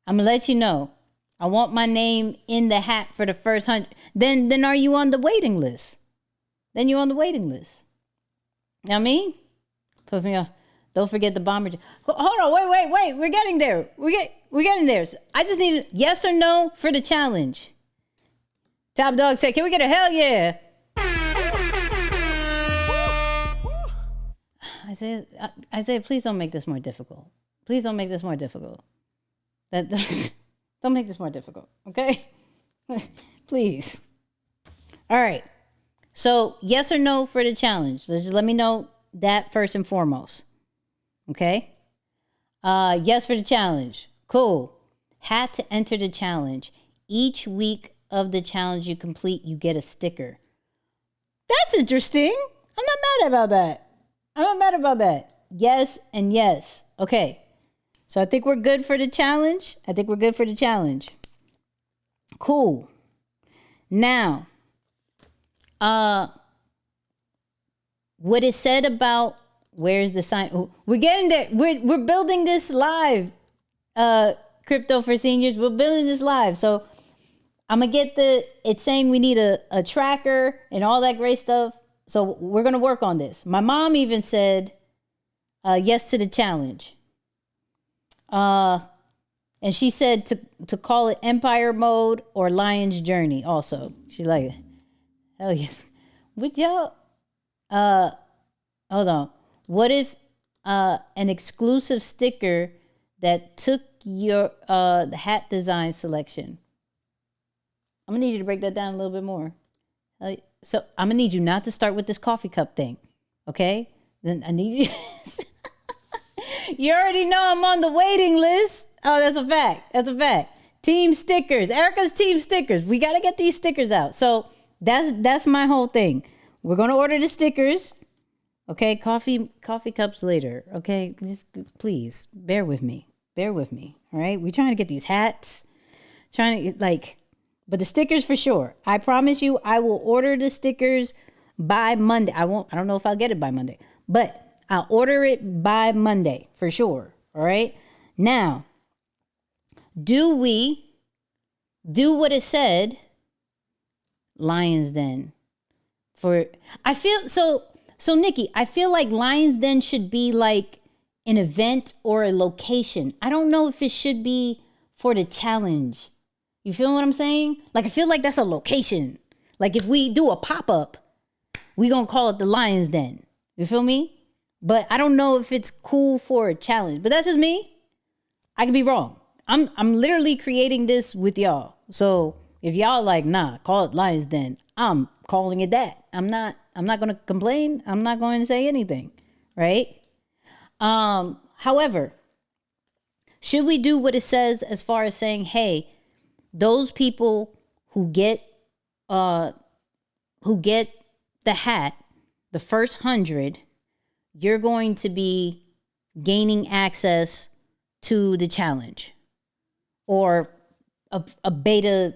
Speaker 1: I'm gonna let you know. I want my name in the hat for the first 100. Then are you on the waiting list? Then you're on the waiting list. You know what I mean? Put me on. Don't forget the bomber. Hold on, wait. We're getting there. We're getting there. So I just need a yes or no for the challenge. Top Dog said, can we get a hell yeah? Isaiah, please don't make this more difficult. Please don't make this more difficult. Don't make this more difficult, okay? Please. All right. So, yes or no for the challenge? Just let me know that first and foremost. Okay? Yes for the challenge. Cool. Had to enter the challenge. Each week of the challenge you complete, you get a sticker. That's interesting. I'm not mad about that. I'm not mad about that. Yes and yes. Okay. So I think we're good for the challenge. Cool. Now, what is said about where's the sign? Oh, we're getting there. We're building this live. Crypto for seniors. We're building this live. So I'm gonna get it's saying we need a tracker and all that great stuff. So we're gonna work on this. My mom even said yes to the challenge. And she said to call it Empire Mode or Lion's Journey also. She like it. Hell yeah. Would y'all hold on. What if an exclusive sticker that took your the hat design selection? I'm gonna need you to break that down a little bit more. So I'm gonna need you not to start with this coffee cup thing. Okay? Then I need you. You already know I'm on the waiting list. Oh, that's a fact. That's a fact. Team stickers. Erica's team stickers. We got to get these stickers out. So that's my whole thing. We're going to order the stickers. Okay, coffee cups later. Okay, just please bear with me. All right, we're trying to get these hats. But the stickers for sure. I promise you, I will order the stickers by Monday. I don't know if I'll get it by Monday, but I'll order it by Monday for sure. All right. Now, do we do what it said? Lions Den. I feel so Nicky, I feel like Lions Den should be like an event or a location. I don't know if it should be for the challenge. You feel what I'm saying? Like, I feel like that's a location. Like, if we do a pop-up, we gonna call it the Lions Den. You feel me? But I don't know if it's cool for a challenge. But that's just me. I could be wrong. I'm literally creating this with y'all. So if y'all like, nah, call it Lions Den, I'm calling it that. I'm not gonna complain. I'm not going to say anything. Right? However, should we do what it says as far as saying, hey, those people who get the hat, the first 100, you're going to be gaining access to the challenge or a beta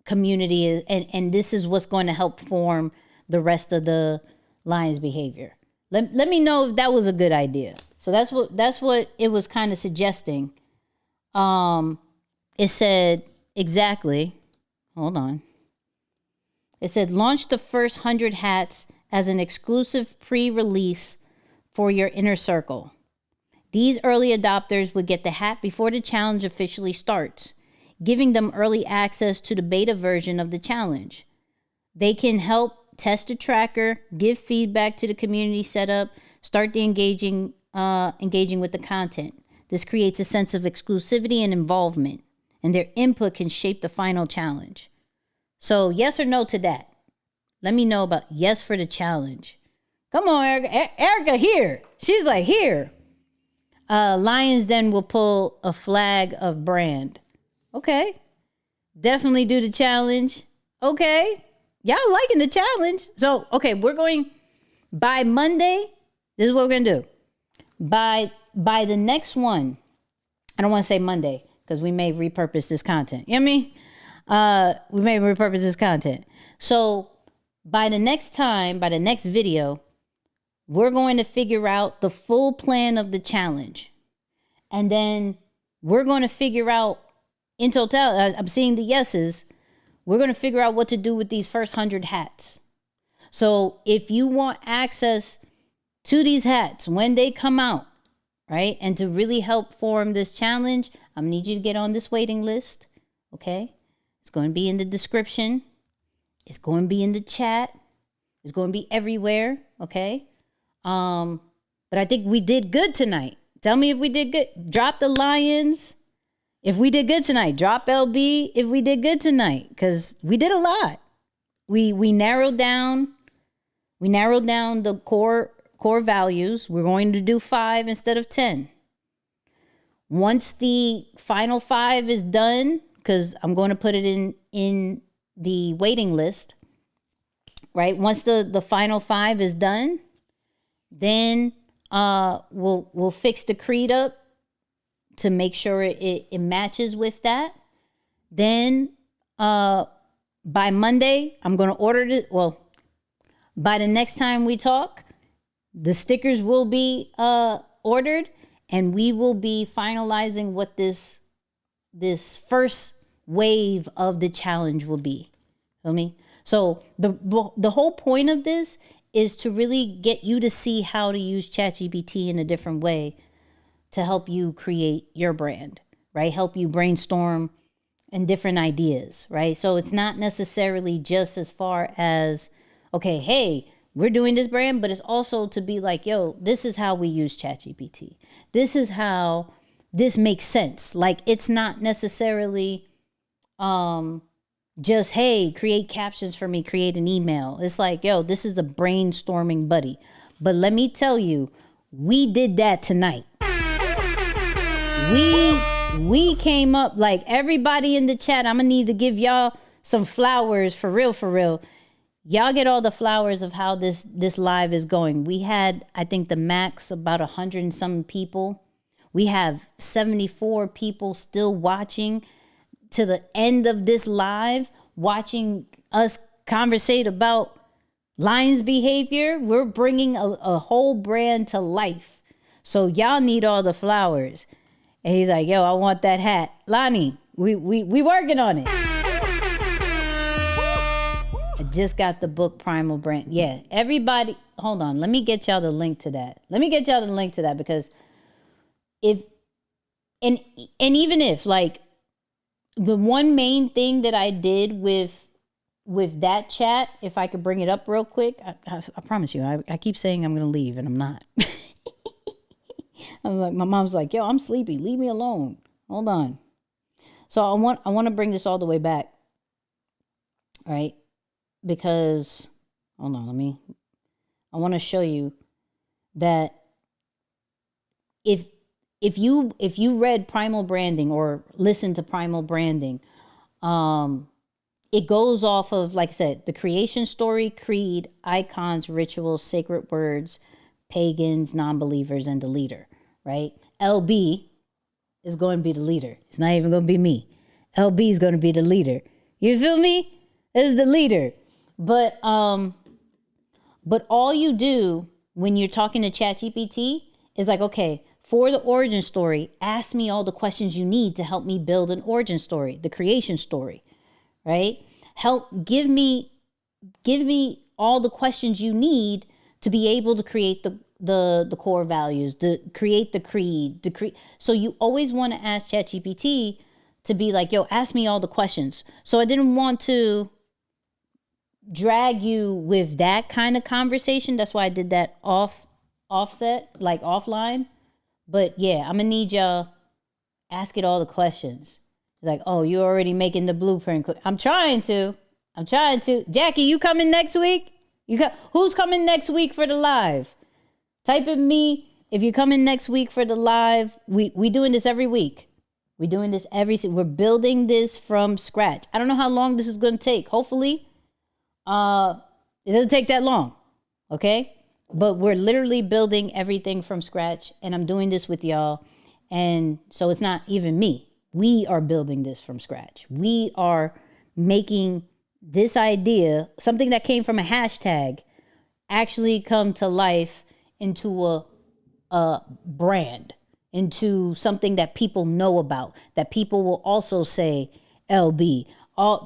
Speaker 1: community, and this is what's going to help form the rest of the Lions behavior. Let me know if that was a good idea. So that's what it was kind of suggesting. It said exactly, hold on. It said launch the first 100 hats as an exclusive pre-release for your inner circle. These early adopters would get the hat before the challenge officially starts, giving them early access to the beta version of the challenge. They can help test the tracker, give feedback to the community setup, start the engaging with the content. This creates a sense of exclusivity and involvement, and their input can shape the final challenge. So yes or no to that? Let me know about yes for the challenge. Come on, Erica. Erica here. She's like, here. Lions Den will pull a flag of brand. Okay. Definitely do the challenge. Okay. Y'all liking the challenge. So, okay, we're going by Monday. This is what we're going to do. By the next one, I don't want to say Monday because we may repurpose this content. You know what I mean? We may repurpose this content. So by the next video, we're going to figure out the full plan of the challenge. And then we're going to figure out in total, I'm seeing the yeses, we're going to figure out what to do with these first 100 hats. So if you want access to these hats when they come out, right, and to really help form this challenge, I'm going to need you to get on this waiting list, okay? It's going to be in the description. It's going to be in the chat. It's going to be everywhere, okay? But I think we did good tonight. Tell me if we did good. Drop the Lions if we did good tonight. Drop LB if we did good tonight, because we did a lot. We narrowed down the core values. We're going to do 5 instead of 10. Once the final 5 is done, because I'm going to put it in the waiting list, right? Once the final 5 is done, then we'll fix the creed up to make sure it matches with that. Then by Monday, I'm going to order it. Well, by the next time we talk, the stickers will be ordered, and we will be finalizing what this first wave of the challenge will be. Feel me? So the whole point of this is to really get you to see how to use ChatGPT in a different way to help you create your brand, right? Help you brainstorm and different ideas, right? So it's not necessarily just as far as, okay, hey, we're doing this brand, but it's also to be like, yo, this is how we use ChatGPT. This is how this makes sense. Like, it's not necessarily just, hey, create captions for me, create an email. It's like, yo, this is a brainstorming buddy. But let me tell you, we did that tonight. We came up, like, everybody in the chat, I'm gonna need to give y'all some flowers for real. Y'all get all the flowers of how this live is going. We had, I think, the max about 100 and some people. We have 74 people still watching to the end of this live, watching us conversate about Lions behavior. We're bringing a whole brand to life. So y'all need all the flowers. And he's like, yo, I want that hat. Lonnie, we working on it. I just got the book Primal Brand. Yeah, everybody, hold on. Let me get y'all the link to that. Because if, and even if, like, the one main thing that I did with that chat, if I could bring it up real quick, I promise you, I keep saying I'm going to leave and I'm not. I was like, my mom's like, yo, I'm sleepy. Leave me alone. Hold on. So I want to bring this all the way back. All right. Because, hold on, I want to show you that if you read Primal Branding or listen to Primal Branding, it goes off of, like I said, the creation story, creed, icons, rituals, sacred words, pagans, non-believers, and the leader, right? LB is going to be the leader. It's not even going to be me. LB is going to be the leader. You feel me? This is the leader. But all you do when you're talking to ChatGPT is like, okay, for the origin story, ask me all the questions you need to help me build an origin story, the creation story, right? Give me all the questions you need to be able to create the core values, to create the creed, So you always want to ask ChatGPT to be like, yo, ask me all the questions. So I didn't want to drag you with that kind of conversation. That's why I did that offset, like offline. But yeah, I'm gonna need y'all ask it all the questions. Like, oh, you're already making the blueprint. I'm trying to. Jackie, you coming next week? Who's coming next week for the live? Type in me if you're coming next week for the live. We doing this every week. We're doing this we're building this from scratch. I don't know how long this is gonna take. Hopefully, it doesn't take that long. Okay? But we're literally building everything from scratch, and I'm doing this with y'all. And so it's not even me. We are building this from scratch. We are making this idea, something that came from a hashtag, actually come to life into a brand, into something that people know about, that people will also say LB.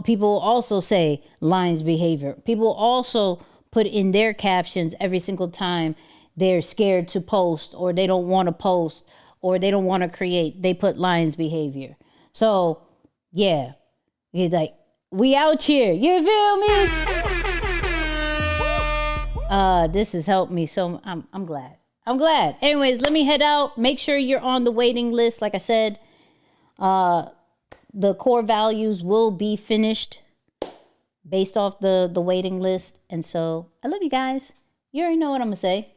Speaker 1: People will also say Lions behavior. People will also put in their captions every single time they're scared to post, or they don't want to post, or they don't want to create. They put Lions behavior. So yeah, it's like, we out here. You feel me? This has helped me, so I'm glad. I'm glad. Anyways, let me head out. Make sure you're on the waiting list. Like I said, the core values will be finished based off the waiting list. And so I love you guys. You already know what I'm going to say.